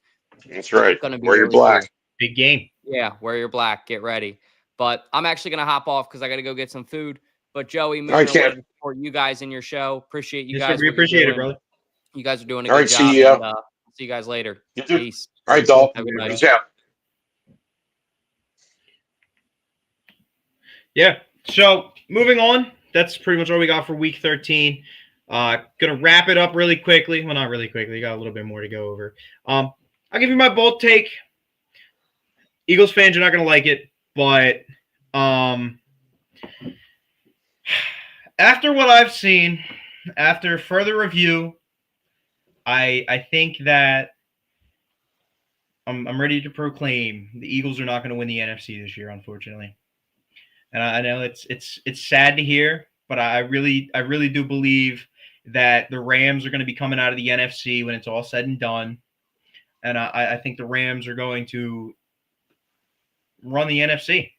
That's right. Wear really your black. Cool. Big game. Yeah, wear your black. Get ready. But I'm actually going to hop off because I got to go get some food. But Joey, for you guys in your show. Appreciate you guys. We appreciate it, brother. You guys are doing a good job. See you. And, see you guys later. Peace. All right, Dalt. Peace out. Yeah. So moving on. That's pretty much all we got for week 13. Gonna wrap it up really quickly. Well, not really quickly. Got a little bit more to go over. I'll give you my bold take. Eagles fans are not gonna like it, but after what I've seen, after further review, I think that I'm ready to proclaim the Eagles are not going to win the NFC this year, unfortunately. And I know it's sad to hear, but I really do believe that the Rams are going to be coming out of the NFC when it's all said and done. And I think the Rams are going to run the NFC.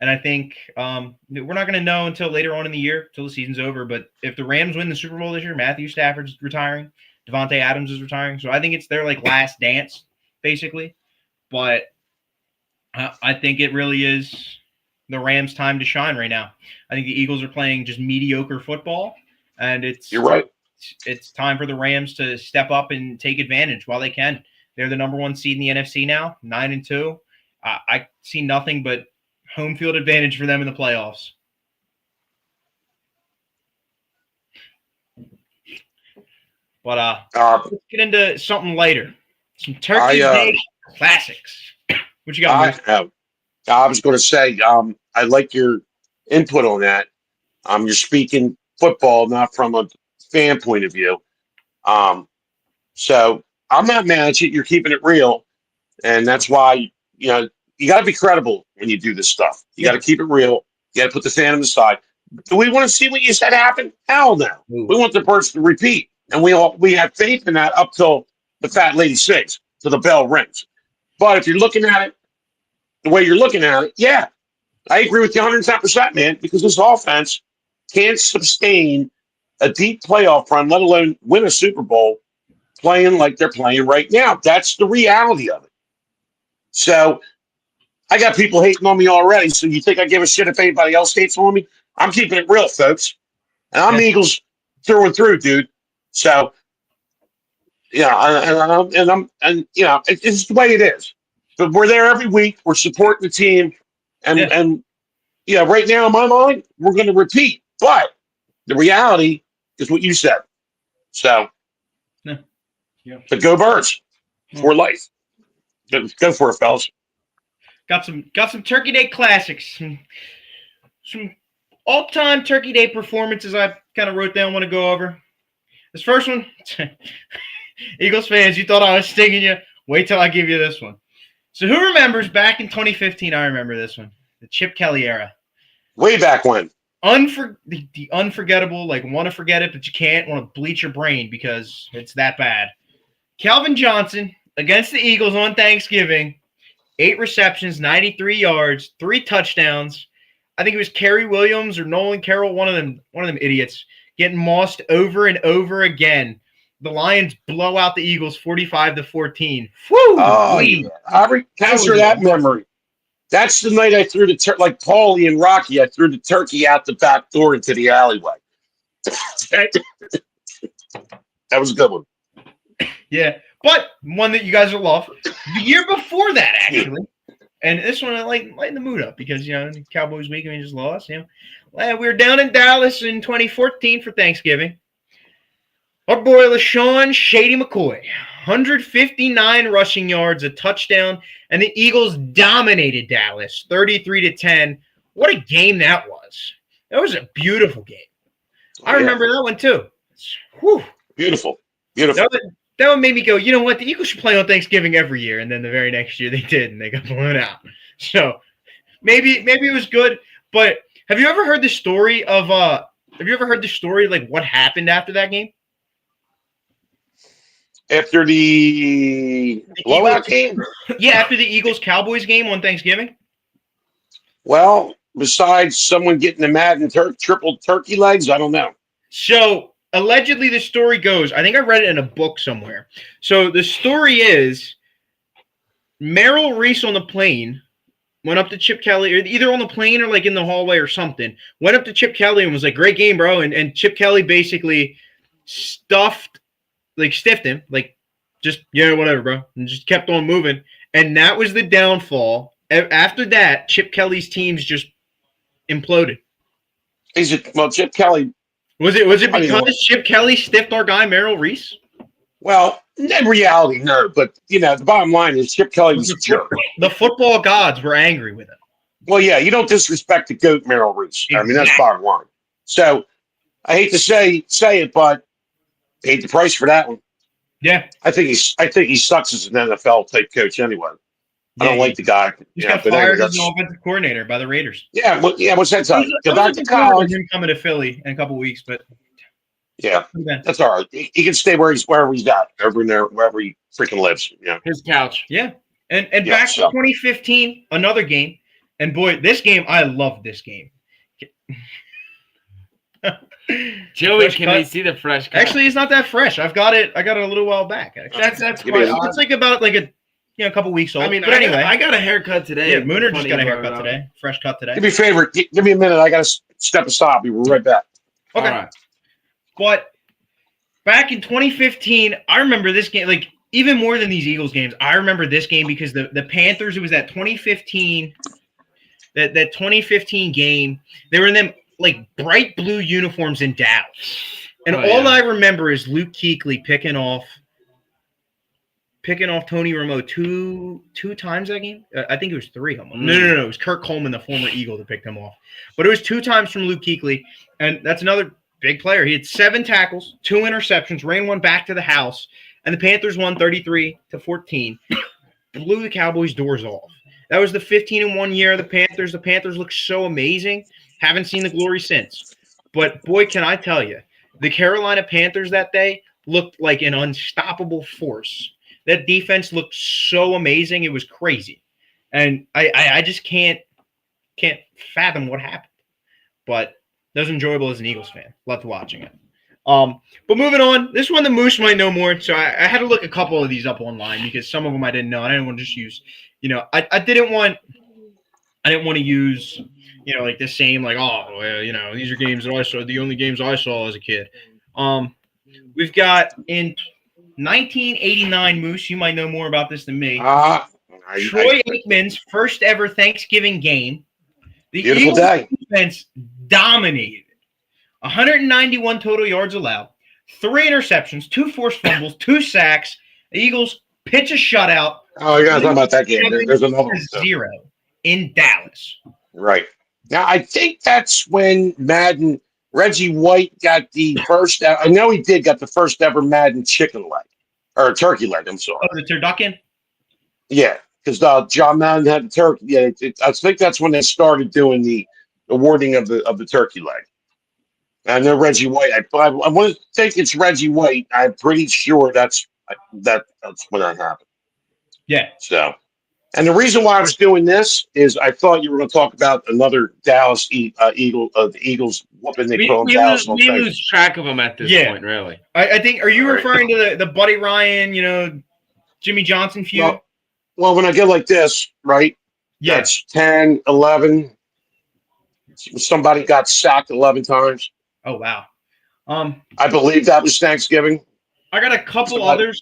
And I think we're not going to know until later on in the year, until the season's over. But if the Rams win the Super Bowl this year, Matthew Stafford's retiring, Devontae Adams is retiring. So I think it's their last dance, basically. But I think it really is the Rams' time to shine right now. I think the Eagles are playing just mediocre football, and you're right. It's time for the Rams to step up and take advantage while they can. They're the number 1 seed in the NFC now, 9-2. I see nothing but home field advantage for them in the playoffs. But let's get into something lighter. Some Turkey Day classics. What you got? I was going to say, I like your input on that. You're speaking football, not from a fan point of view. So I'm not mad at you. You're keeping it real, and that's why you got to be credible when you do this stuff. You got to keep it real. You got to put the fan on the side. Do we want to see what you said happen? Hell no. We want the person to repeat, and we have faith in that up till the fat lady sings, till the bell rings. But if you're looking at it the way you're looking at it, yeah, I agree with you 110%, man, because this offense can't sustain a deep playoff run, let alone win a Super Bowl, playing like they're playing right now. That's the reality of it. So I got people hating on me already. So you think I give a shit if anybody else hates on me? I'm keeping it real, folks. And I'm Eagles through and through, dude. So yeah, and you know, it's the way it is. But we're there every week. We're supporting the team, and yeah, right now in my mind, we're going to repeat. But the reality is what you said. So, but go Birds for life. Go for it, fellas. Got some Turkey Day classics. Some all-time Turkey Day performances I kind of wrote down, want to go over. This first one, Eagles fans, you thought I was stinging you. Wait till I give you this one. So who remembers back in 2015? I remember this one. The Chip Kelly era. Way back when. The unforgettable, like want to forget it, but you can't, want to bleach your brain because it's that bad. Calvin Johnson against the Eagles on Thanksgiving. 8 receptions, 93 yards, 3 touchdowns. I think it was Kerry Williams or Nolan Carroll, one of them idiots, getting mossed over and over again. The Lions blow out the Eagles 45-14. Woo! Oh, yeah. I capture that memory. That's the night I threw the like Paulie and Rocky. I threw the turkey out the back door into the alleyway. That was a good one. Yeah, but one that you guys will love. The year before that, actually, and this one I lighten the mood up because Cowboys week and we just lost. We were down in Dallas in 2014 for Thanksgiving. Our boy LaShawn Shady McCoy, 159 rushing yards, a touchdown, and the Eagles dominated Dallas 33-10. What a game that was! That was a beautiful game. I remember that one too. Whew. Beautiful. That one made me go, you know what? The Eagles should play on Thanksgiving every year. And then the very next year they did, and they got blown out. So maybe it was good. But have you ever heard the story of like what happened after that game? After the blowout game? Yeah, after the Eagles-Cowboys game on Thanksgiving. Well, besides someone getting the Madden triple turkey legs, I don't know. So allegedly, the story goes, I think I read it in a book somewhere. So the story is Merrill Reese on the plane went up to Chip Kelly, or either on the plane or like in the hallway or something, went up to Chip Kelly and was like, great game, bro. And Chip Kelly basically stiffed him, like, just, whatever, bro. And just kept on moving. And that was the downfall. After that, Chip Kelly's teams just imploded. Chip Kelly. Was it because Chip Kelly stiffed our guy Merrill Reese? Well, in reality, no. But the bottom line is Chip Kelly was a jerk. The football gods were angry with him. Well, yeah, you don't disrespect the GOAT Merrill Reese. Exactly. I mean, that's bottom line. So I hate to say it, but paid the price for that one. Yeah, I think he sucks as an NFL type coach anyway. I don't like the guy. He got fired as an offensive coordinator by the Raiders. Yeah, what's that time? Go back to college. Him coming to Philly in a couple weeks, but yeah, that's all right. He can stay wherever he's at, wherever he freaking lives. Yeah, his couch. Yeah, and back to 2015, another game, and boy, this game, I love this game. Joey, can we see the fresh cut? Actually, it's not that fresh. I got it a little while back. Actually. That's quite odd. It's like about a couple weeks old. I mean, but anyway, I got a haircut today. Yeah, Mooner just got a haircut today. Fresh cut today. Do me a favor. Give me a minute. I got to step aside. We'll be right back. Okay. All right. But back in 2015, I remember this game, like even more than these Eagles games. I remember this game because the Panthers, it was that 2015, that 2015 game. They were in them like bright blue uniforms in Dallas. And I remember is Luke Kuechly picking off Tony Romo two times that game. I think it was 3 almost. No. It was Kirk Coleman, the former Eagle, that picked him off. But it was 2 times from Luke Kuechly, and that's another big player. He had 7 tackles, 2 interceptions, ran one back to the house, and the Panthers won 33-14. Blew the Cowboys' doors off. That was the 15-1 year of the Panthers. The Panthers looked so amazing. Haven't seen the glory since. But boy, can I tell you, the Carolina Panthers that day looked like an unstoppable force. That defense looked so amazing. It was crazy. And I just can't fathom what happened. But that was enjoyable as an Eagles fan. Loved watching it. But moving on, this one the Moose might know more. So I had to look a couple of these up online because some of them I didn't know. I didn't want to just use, I didn't want to use, like the same, like, oh, well, these are games that I saw, the only games I saw as a kid. We've got in 1989, Moose, you might know more about this than me. Troy Aikman's first ever Thanksgiving game. The Beautiful Eagles day. defense dominated. 191 total yards allowed, 3 interceptions, 2 forced fumbles, 2 sacks. The Eagles pitch a shutout. Oh, you're not talking about that game. There's another one. 0 in Dallas. Right. Now, I think that's when Reggie White got the first. I know he got the first ever Madden chicken leg or turkey leg. I'm sorry. Oh, the turducken? Yeah, because John Madden had the turkey. Yeah, I think that's when they started doing the awarding of the turkey leg. I know Reggie White. I want to think it's Reggie White. I'm pretty sure that's when that happened. Yeah. So, and the reason why I was doing this is I thought you were going to talk about another Dallas the Eagles whooping they put on Dallas. We lose track of them at this point, really. I think. Are you referring to the Buddy Ryan, Jimmy Johnson feud? Well, when I get like this, right? Yeah. That's 10, 11. Somebody got sacked 11 times. Oh, wow. I believe that was Thanksgiving. I got a couple others.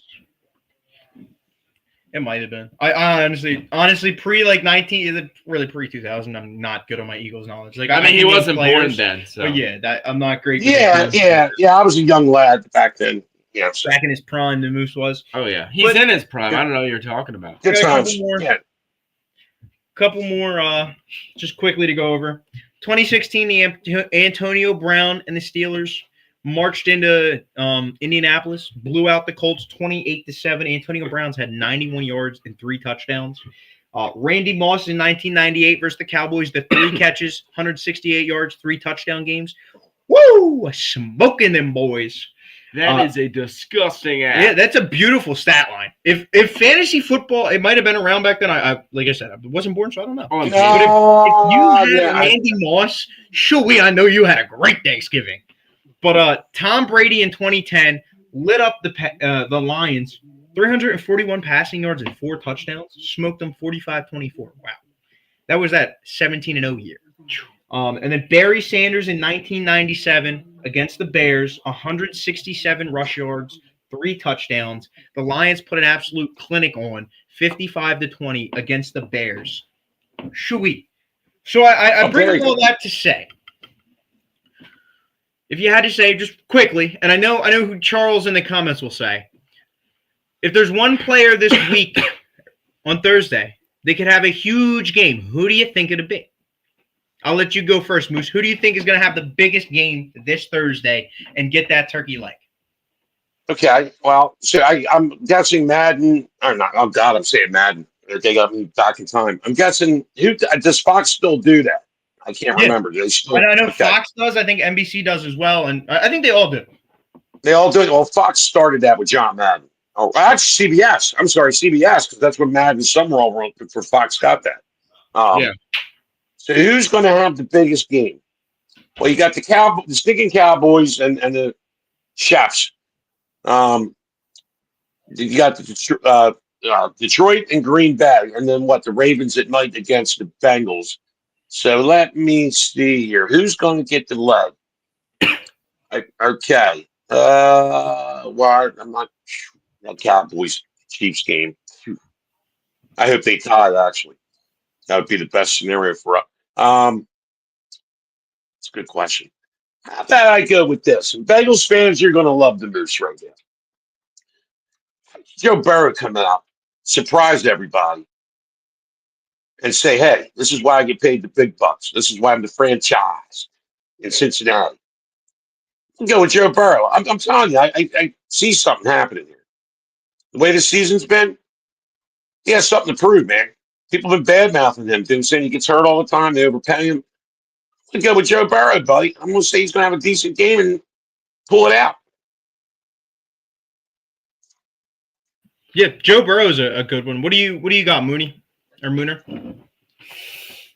It might have been. I honestly, pre really pre 2000. I'm not good on my Eagles knowledge. Like, I mean, he wasn't born then, so. But yeah, I'm not great. Yeah. I was a young lad back then. Yeah, so. Back in his prime, the Moose was. Oh yeah, he's in his prime. I don't know what you're talking about. Good times. Couple more. Just quickly to go over. 2016, the Antonio Brown and the Steelers marched into Indianapolis, blew out the Colts 28-7. Antonio Brown's had 91 yards and 3 touchdowns. Randy Moss in 1998 versus the Cowboys, the 3 catches, 168 yards, 3 touchdown games. Woo! Smoking them boys. That is a disgusting act. Yeah, that's a beautiful stat line. If fantasy football, it might have been around back then. I like I said, I wasn't born, so I don't know. Oh, but if you had Randy Moss, I know you had a great Thanksgiving. But Tom Brady in 2010 lit up the Lions, 341 passing yards and 4 touchdowns, smoked them 45-24. Wow, that was that 17-0 year. And then Barry Sanders in 1997 against the Bears, 167 rush yards, 3 touchdowns. The Lions put an absolute clinic on, 55-20 against the Bears. Shoo-wee. So I bring all that to say, if you had to say just quickly, and I know who Charles in the comments will say, if there's one player this week on Thursday, they could have a huge game. Who do you think it'd be? I'll let you go first, Moose. Who do you think is going to have the biggest game this Thursday and get that turkey leg? Okay, well, so I'm guessing Madden, or not, oh God, I'm saying Madden. They got me back in time. I'm guessing, does Fox still do that? I can't remember. Do they still, I know Fox does. I think NBC does as well, and I think they all do. They all do it. Well, Fox started that with John Madden. Oh, actually, CBS. I'm sorry, CBS, because that's when Madden Summerall wrote before Fox got that. Yeah. So who's going to have the biggest game? Well, you got the stinking Cowboys and the Chefs. You got the Detroit and Green Bay, and then the Ravens at night against the Bengals. So let me see here. Who's going to get the leg? Okay. Well, I'm not sure. That Cowboys Chiefs game. I hope they tie, actually. That would be the best scenario for us. It's a good question. How about I go with this? And Bengals fans, you're going to love the Moose right now. Joe Burrow come out, surprised everybody, and say, hey, this is why I get paid the big bucks. This is why I'm the franchise in Cincinnati. I'll go with Joe Burrow. I'm telling you, I see something happening here. The way the season's been, he has something to prove, man. People have been bad-mouthing him, saying he gets hurt all the time. They overpay him. I'm going to go with Joe Burrow, buddy. I'm going to say he's going to have a decent game and pull it out. Yeah, Joe Burrow is a good one. What do you got, Mooney or Mooner?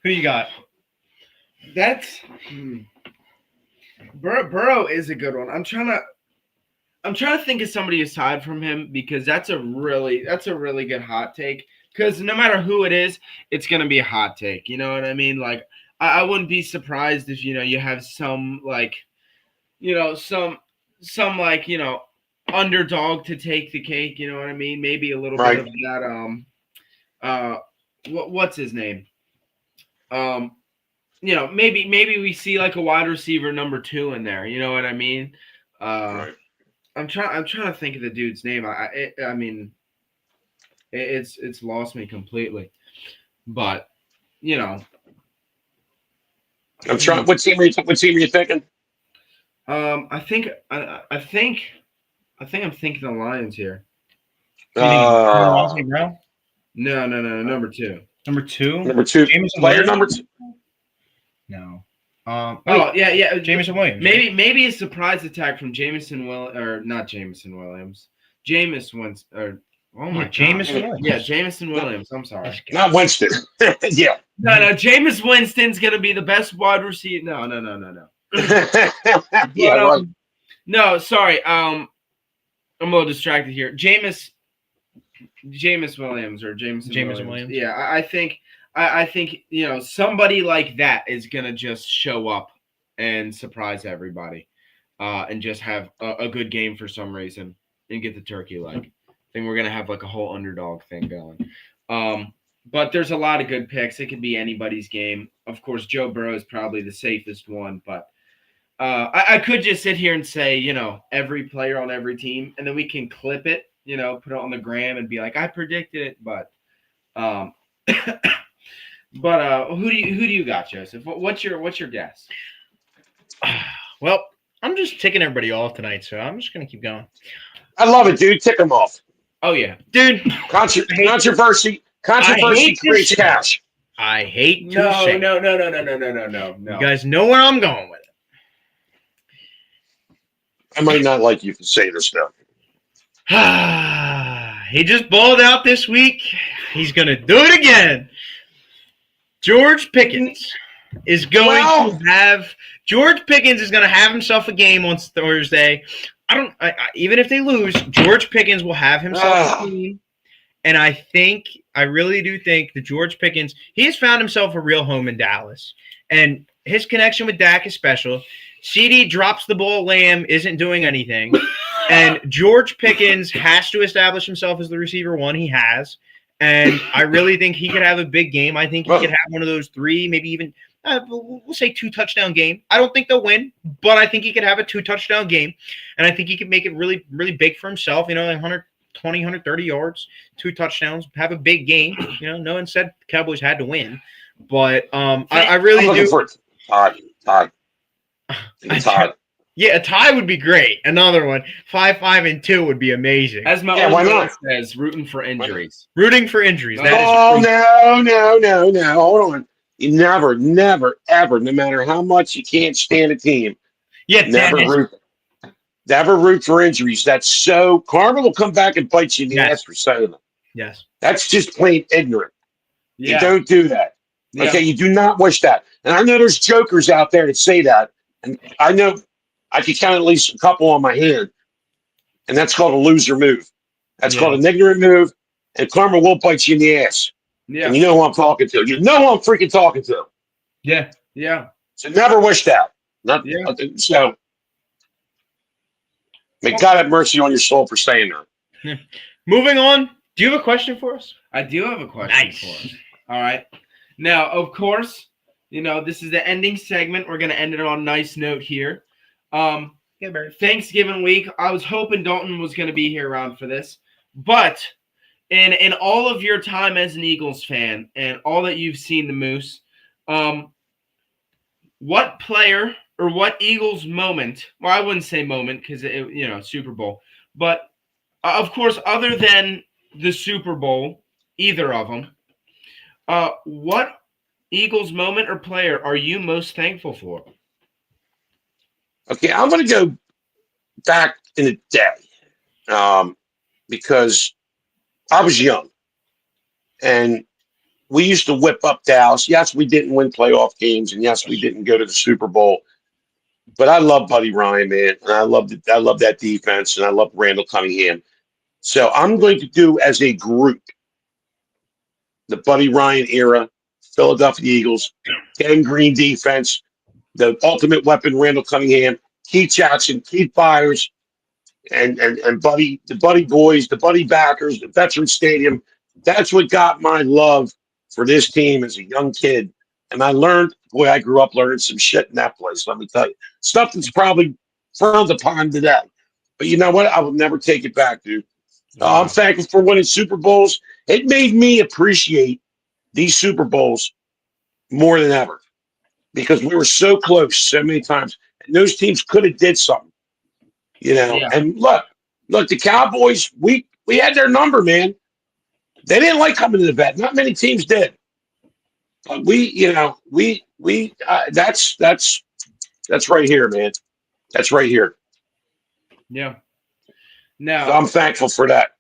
Who you got? That's Burrow is a good one. I'm trying to I'm trying to think of somebody aside from him because that's a really good hot take. Because no matter who it is, it's gonna be a hot take. You know what I mean? Like I wouldn't be surprised if you have some like some like underdog to take the cake. You know what I mean? Maybe a little bit of that. What's his name? Maybe we see like a wide receiver number 2 in there. You know what I mean? Right. I'm trying to think of the dude's name. I mean, it's lost me completely. But I'm trying. What team are you thinking? I think I'm thinking the Lions here. Brown? No, number 2. Number 2. Jameson player number 2. No. Yeah. Jameson Williams. Maybe a surprise attack from Jameson Williams. Jameis Winston. Oh my God. Jameson Williams. Yeah, Jameson Williams. I'm sorry. Not Winston. Yeah. No. Jameis Winston's gonna be the best wide receiver. No. Yeah. Right. No, sorry. I'm a little distracted here. Jameis Williams or Jameson Williams. Yeah, I think somebody like that is gonna just show up and surprise everybody, and just have a good game for some reason and get the turkey leg. I think we're gonna have like a whole underdog thing going. But there's a lot of good picks. It could be anybody's game. Of course, Joe Burrow is probably the safest one, but I could just sit here and say, every player on every team, and then we can clip it, put it on the gram and be like, I predicted it. But who do you got, Joseph? What's your guess? Well, I'm just ticking everybody off tonight, so I'm just gonna keep going. I love it, dude. Tick them off. Oh yeah, dude. Controversy creates cash. I hate to No. say. No. You guys know where I'm going with it. I might not like you for saying this now. He just balled out this week. He's going to do it again. George Pickens is going to have himself a game on Thursday. Even if they lose, George Pickens will have himself a game. And I really do think that George Pickens, he has found himself a real home in Dallas. And his connection with Dak is special. CD drops the ball, Lamb isn't doing anything. And George Pickens has to establish himself as the receiver one. He has. And I really think he could have a big game. I think he could have one of those 3, maybe even, we'll say 2 touchdown game. I don't think they'll win, but I think he could have a 2 touchdown game. And I think he could make it really, really big for himself. 120, 130 yards, 2 touchdowns, have a big game. No one said the Cowboys had to win. But I really do. For Todd. Yeah, a tie would be great. Another one, 5-5-2 would be amazing. As my old man says, rooting for injuries. Rooting for injuries. No. Hold on. You never, ever, no matter how much you can't stand a team, never root for injuries. That's so karma will come back and bite you in the ass for saying them. Yes. That's just plain ignorant. Yeah. You don't do that. Yeah. Okay, you do not wish that. And I know there's jokers out there that say that. And I know I could count at least a couple on my hand. And that's called a loser move. That's called an ignorant move. And karma will bite you in the ass. Yeah. And you know who I'm talking to. You know who I'm freaking talking to. Yeah. So never wish that. So may God have mercy on your soul for saying that. Moving on. Do you have a question for us? I do have a question for us. All right. Now, of course, this is the ending segment. We're going to end it on a nice note here. Thanksgiving week. I was hoping Dalton was going to be here around for this. But in all of your time as an Eagles fan and all that you've seen the Moose, what player or what Eagles moment, well, I wouldn't say moment because, Super Bowl, but of course, other than the Super Bowl, either of them, what Eagles moment or player are you most thankful for? Okay, I'm going to go back in the day because I was young and we used to whip up Dallas. Yes, we didn't win playoff games and yes, we didn't go to the Super Bowl. But I love Buddy Ryan, man, and I love that defense, and I love Randall Cunningham. So I'm going to do as a group the Buddy Ryan era, Philadelphia Eagles, gang green defense, the ultimate weapon, Randall Cunningham, Keith Jackson, Keith Byers, and Buddy, the Buddy boys, the Buddy backers, the Veteran Stadium. That's what got my love for this team as a young kid. And I learned, boy, I grew up learning some shit in that place, let me tell you. Stuff that's probably frowned upon today. But you know what? I will never take it back, dude. I'm thankful for winning Super Bowls. It made me appreciate these Super Bowls more than ever because we were so close so many times. And those teams could have did something, you know. Yeah. And look, the Cowboys, we had their number, man. They didn't like coming to the vet. Not many teams did. But that's right here, man. That's right here. Yeah. Now, so I'm thankful for that.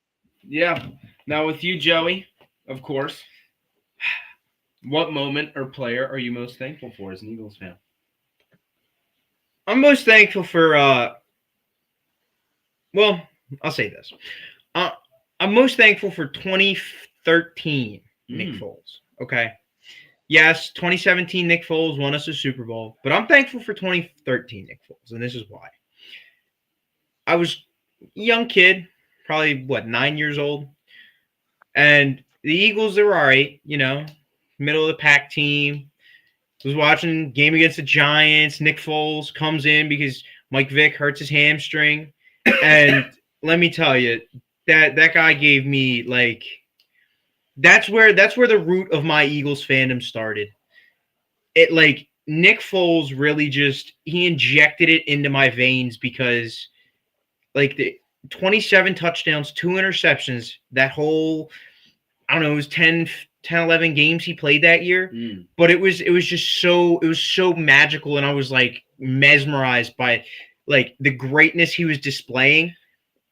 Yeah. Now with you, Joey, of course, what moment or player are you most thankful for as an Eagles fan? I'm most thankful for, well, I'll say this. I'm most thankful for 2013 Nick Foles, okay? Yes, 2017 Nick Foles won us a Super Bowl, but I'm thankful for 2013 Nick Foles, and this is why. I was a young kid, probably, 9 years old, and the Eagles, they were all right, you know, middle of the pack team. Was watching game against the Giants. Nick Foles comes in because Mike Vick hurts his hamstring, and let me tell you, that guy gave me that's where the root of my Eagles fandom started. It Nick Foles really he injected it into my veins because the 27 touchdowns, 2 interceptions, that whole, I don't know, it was 10, 11 games he played that year. But it was just so magical, and I was mesmerized by the greatness he was displaying.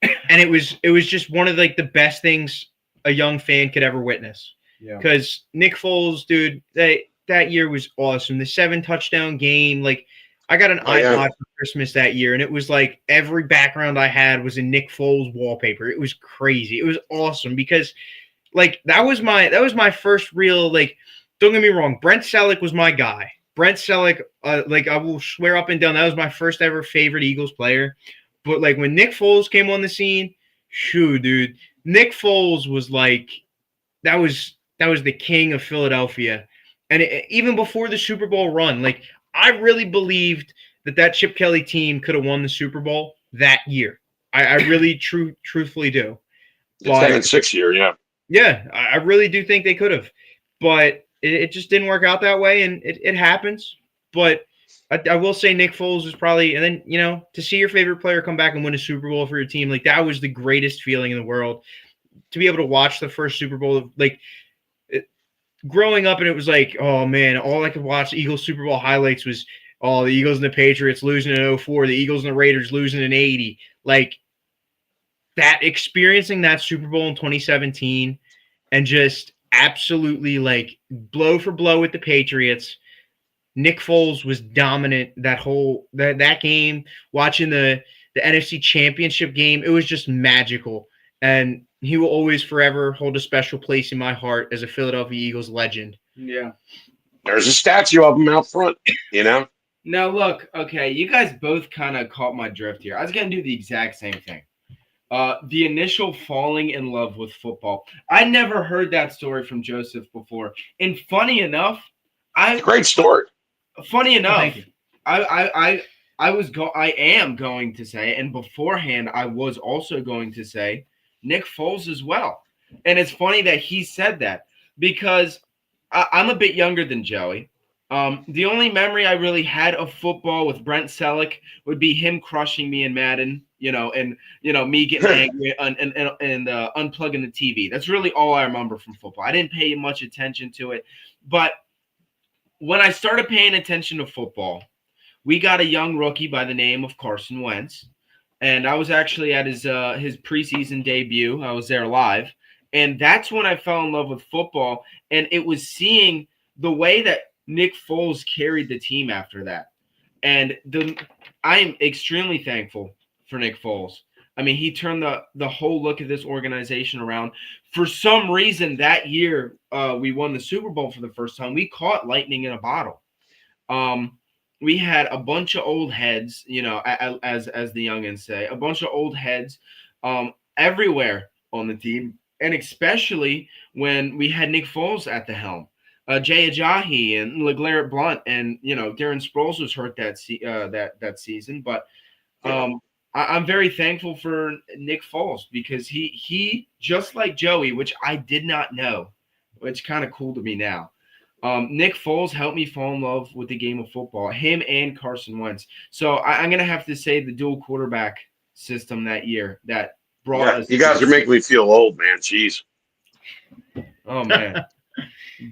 And it was just one of the best things a young fan could ever witness. Yeah. Because Nick Foles, dude, that year was awesome. The 7 touchdown game, I got an iPod for Christmas that year, and it was every background I had was a Nick Foles wallpaper. It was crazy. It was awesome because that was my first real, don't get me wrong, Brent Selleck was my guy. Brent Selleck, I will swear up and down, that was my first ever favorite Eagles player. But when Nick Foles came on the scene, shoo, dude, Nick Foles was that was the king of Philadelphia. And even before the Super Bowl run, I really believed that Chip Kelly team could have won the Super Bowl that year. I really truthfully do. The 10-6 year, yeah. Yeah, I really do think they could have. But it just didn't work out that way, and it happens. But I will say Nick Foles is probably – and then, you know, to see your favorite player come back and win a Super Bowl for your team, that was the greatest feeling in the world. To be able to watch the first Super Bowl, growing up, and it was oh, man, all I could watch Eagles Super Bowl highlights was, the Eagles and the Patriots losing in 2004, the Eagles and the Raiders losing in 80. That experiencing that Super Bowl in 2017 and just absolutely blow for blow with the Patriots. Nick Foles was dominant that game. Watching the NFC Championship game, it was just magical. And he will always forever hold a special place in my heart as a Philadelphia Eagles legend. Yeah. There's a statue of him out front, you know? Now, look, okay, you guys both kind of caught my drift here. I was going to do the exact same thing. The initial falling in love with football. I never heard that story from Joseph before. And funny enough, great story. Funny enough, I am going to say, and beforehand, I was also going to say Nick Foles as well. And it's funny that he said that because I'm a bit younger than Joey. The only memory I really had of football with Brent Selleck would be him crushing me in Madden, and me getting angry and unplugging the TV. That's really all I remember from football. I didn't pay much attention to it, but when I started paying attention to football, we got a young rookie by the name of Carson Wentz, and I was actually at his preseason debut. I was there live, and that's when I fell in love with football, and it was seeing the way that Nick Foles carried the team after that. And I am extremely thankful for Nick Foles. I mean, he turned the whole look of this organization around. For some reason, that year we won the Super Bowl for the first time. We caught lightning in a bottle. We had a bunch of old heads, as the youngins say, a bunch of old heads everywhere on the team, and especially when we had Nick Foles at the helm. Jay Ajayi and LeGarrette Blount, and Darren Sproles was hurt that season, but I'm very thankful for Nick Foles because he just like Joey, which I did not know, which kind of cool to me now. Nick Foles helped me fall in love with the game of football, him and Carson Wentz. So I'm gonna have to say the dual quarterback system that year that brought us. You guys are making me feel old, man. Jeez. Oh man.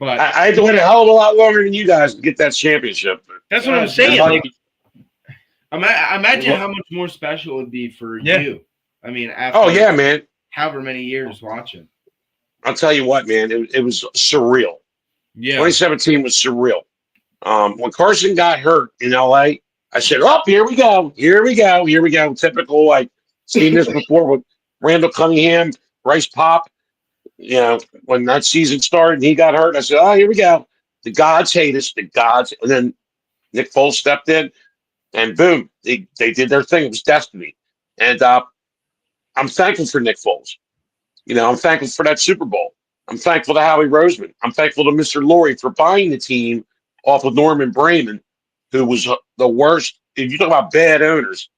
But I had to wait a hell of a lot longer than you guys to get that championship. That's what I'm saying. Imagine how much more special it would be for you. I mean, after man, however many years watching. I'll tell you what, man, it was surreal. Yeah, 2017 was surreal. When Carson got hurt in LA, I said, "Oh, here we go. Typical, like seen this before with Randall Cunningham, Bryce Pop. When that season started and he got hurt, I said, "Oh, here we go. The gods hate us. The gods." And then Nick Foles stepped in, and boom, they did their thing. It was destiny. And I'm thankful for Nick Foles. I'm thankful for that Super Bowl. I'm thankful to Howie Roseman. I'm thankful to Mr. Lurie for buying the team off of Norman Brayman, who was the worst. If you talk about bad owners,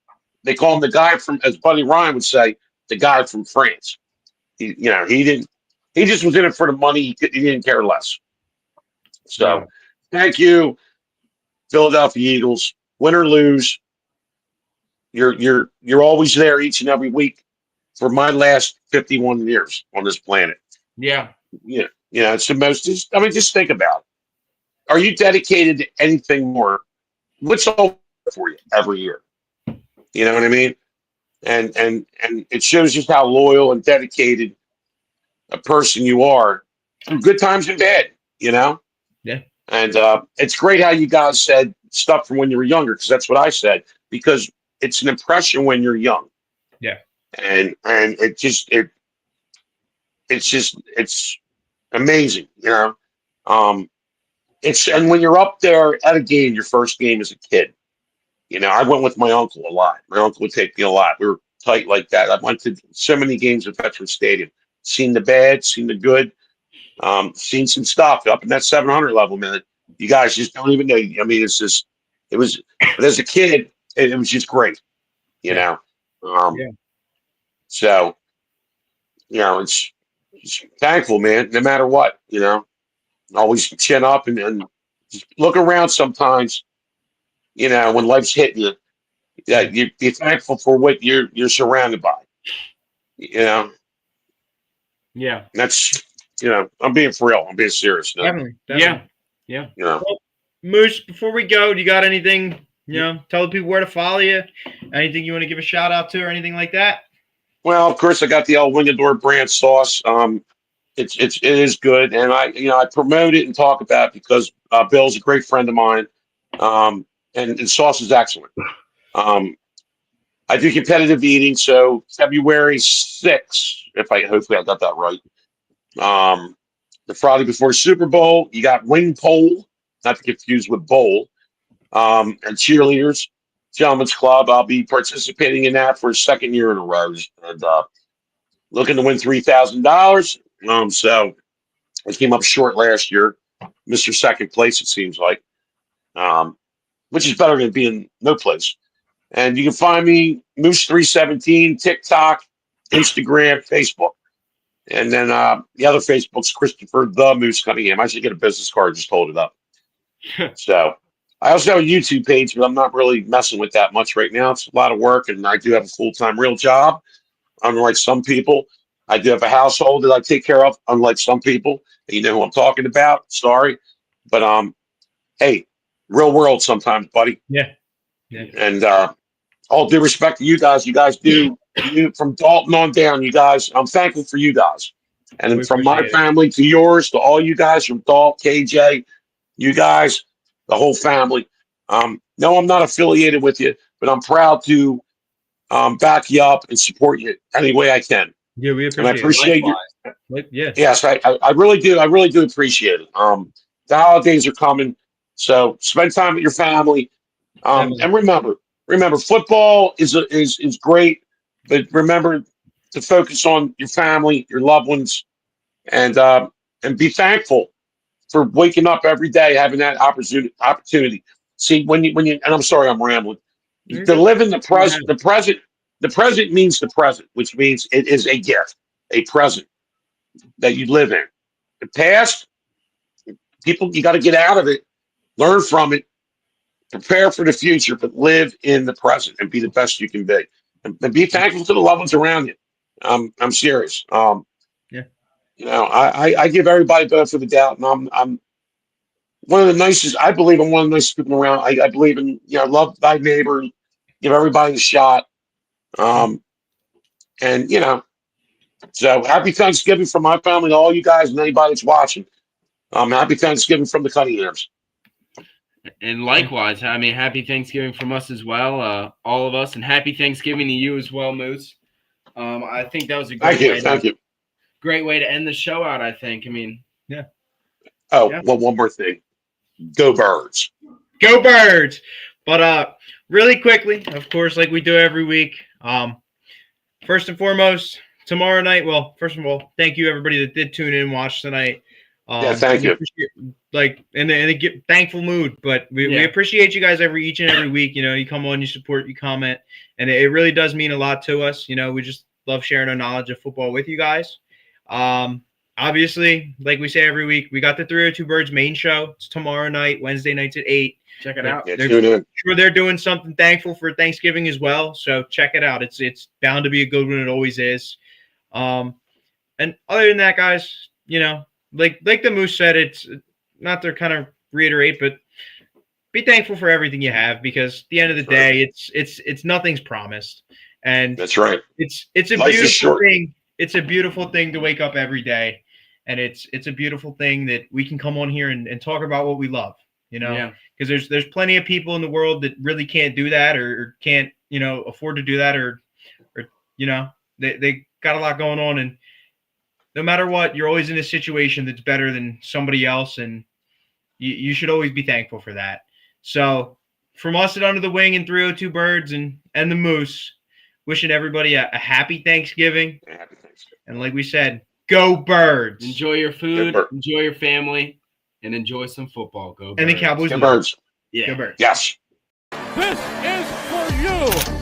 they call him the guy from, as Buddy Ryan would say, the guy from France. He just was in it for the money. He didn't care less. So, thank you, Philadelphia Eagles. Win or lose, you're always there each and every week for my last 51 years on this planet. Yeah. It's the most. Just think about it. Are you dedicated to anything more? What's all for you every year? You know what I mean? And it shows just how loyal and dedicated a person you are through good times and bad. Yeah. And it's great how you guys said stuff from when you were younger, because that's what I said, because it's an impression when you're young. Yeah. And it's amazing, and when you're up there at a game, your first game as a kid, I went with my uncle a lot. My uncle would take me a lot. We were tight like that. I went to so many games at Veterans Stadium, seen the bad, seen the good, seen some stuff up in that 700 level, man. You guys just don't even know. I mean, but as a kid, it was just great, So, it's thankful, man, no matter what, always chin up and just look around sometimes, when life's hitting you, you're thankful for what you're surrounded by, Yeah. That's, I'm being for real. I'm being serious. Definitely. Yeah. Well, Moose, before we go, do you got anything, tell the people where to follow you? Anything you want to give a shout out to or anything like that? Well, of course, I got the El Wingador brand sauce. It is good, and I promote it and talk about it because Bill's a great friend of mine, and sauce is excellent. I do competitive eating, so February 6th, hopefully I got that right. The Friday before Super Bowl, you got wing pole, not to confuse with bowl, and cheerleaders. Gentlemen's Club. I'll be participating in that for a second year in a row, and looking to win $3,000. So I came up short last year, Mr. Second Place, it seems like, which is better than being no place. And you can find me Moose317, TikTok, Instagram, Facebook, and then the other Facebook's Christopher the Moose Cunningham. I should get a business card, just hold it up. So. I also have a YouTube page, but I'm not really messing with that much right now. It's a lot of work, and I do have a full-time real job, unlike some people. I do have a household that I take care of, unlike some people. And you know who I'm talking about. Sorry. But, hey, real world sometimes, buddy. Yeah. And all due respect to you guys do from Dalton on down, you guys. I'm thankful for you guys. And from my family to yours, to all you guys from Dalton, KJ, you guys, the whole family. No, I'm not affiliated with you, but I'm proud to back you up and support you any way I can. Yeah, we and I appreciate you. Yeah. Yes, I really do. I really do appreciate it. The holidays are coming, so spend time with your family. And remember, football is great, but remember to focus on your family, your loved ones, and be thankful for waking up every day, having that opportunity. See, when you, and I'm sorry, I'm rambling. To live in the present, the present means the present, which means it is a gift, a present that you live in. The past, people, you got to get out of it, learn from it, prepare for the future, but live in the present and be the best you can be, and be thankful to the loved ones around you. I'm serious. Yeah. I give everybody benefit of the doubt, and I'm one of the nicest. I believe I'm one of the nicest people around. I believe in love thy neighbor, give everybody a shot. And so happy Thanksgiving from my family to all you guys and anybody that's watching. Happy Thanksgiving from the Cunninghams. And likewise, I mean, happy Thanksgiving from us as well, all of us, and happy Thanksgiving to you as well, Moose. I think that was a great way to end the show out, I think. I mean, yeah. Oh, yeah. Well, one more thing. Go Birds. Go Birds. But really quickly, of course, like we do every week, first and foremost, tomorrow night, well, first of all, thank you everybody that did tune in and watch tonight. Thank you. In a thankful mood, but we appreciate you guys each and every week. You come on, you support, you comment, and it really does mean a lot to us. We just love sharing our knowledge of football with you guys. Obviously, like we say every week, we got the 302 Birds main show. It's tomorrow night, Wednesday nights at 8. Check it out. They're doing something thankful for Thanksgiving as well. So check it out. It's bound to be a good one. It always is. And other than that, guys, like the Moose said, it's not to kind of reiterate, but be thankful for everything you have, because at the end of the day, it's nothing's promised. And that's right. It's a beautiful thing. It's a beautiful thing to wake up every day. And it's a beautiful thing that we can come on here and talk about what we love, because there's plenty of people in the world that really can't do that or can't, afford to do that or they got a lot going on, and no matter what, you're always in a situation that's better than somebody else, and you should always be thankful for that. So from us at Under the Wing and 302 Birds and the Moose, wishing everybody a happy Thanksgiving. And like we said, go Birds. Enjoy your food, enjoy your family, and enjoy some football. Go Birds. And the Cowboys. Go Birds. Yeah. Go Birds. Yes. This is for you.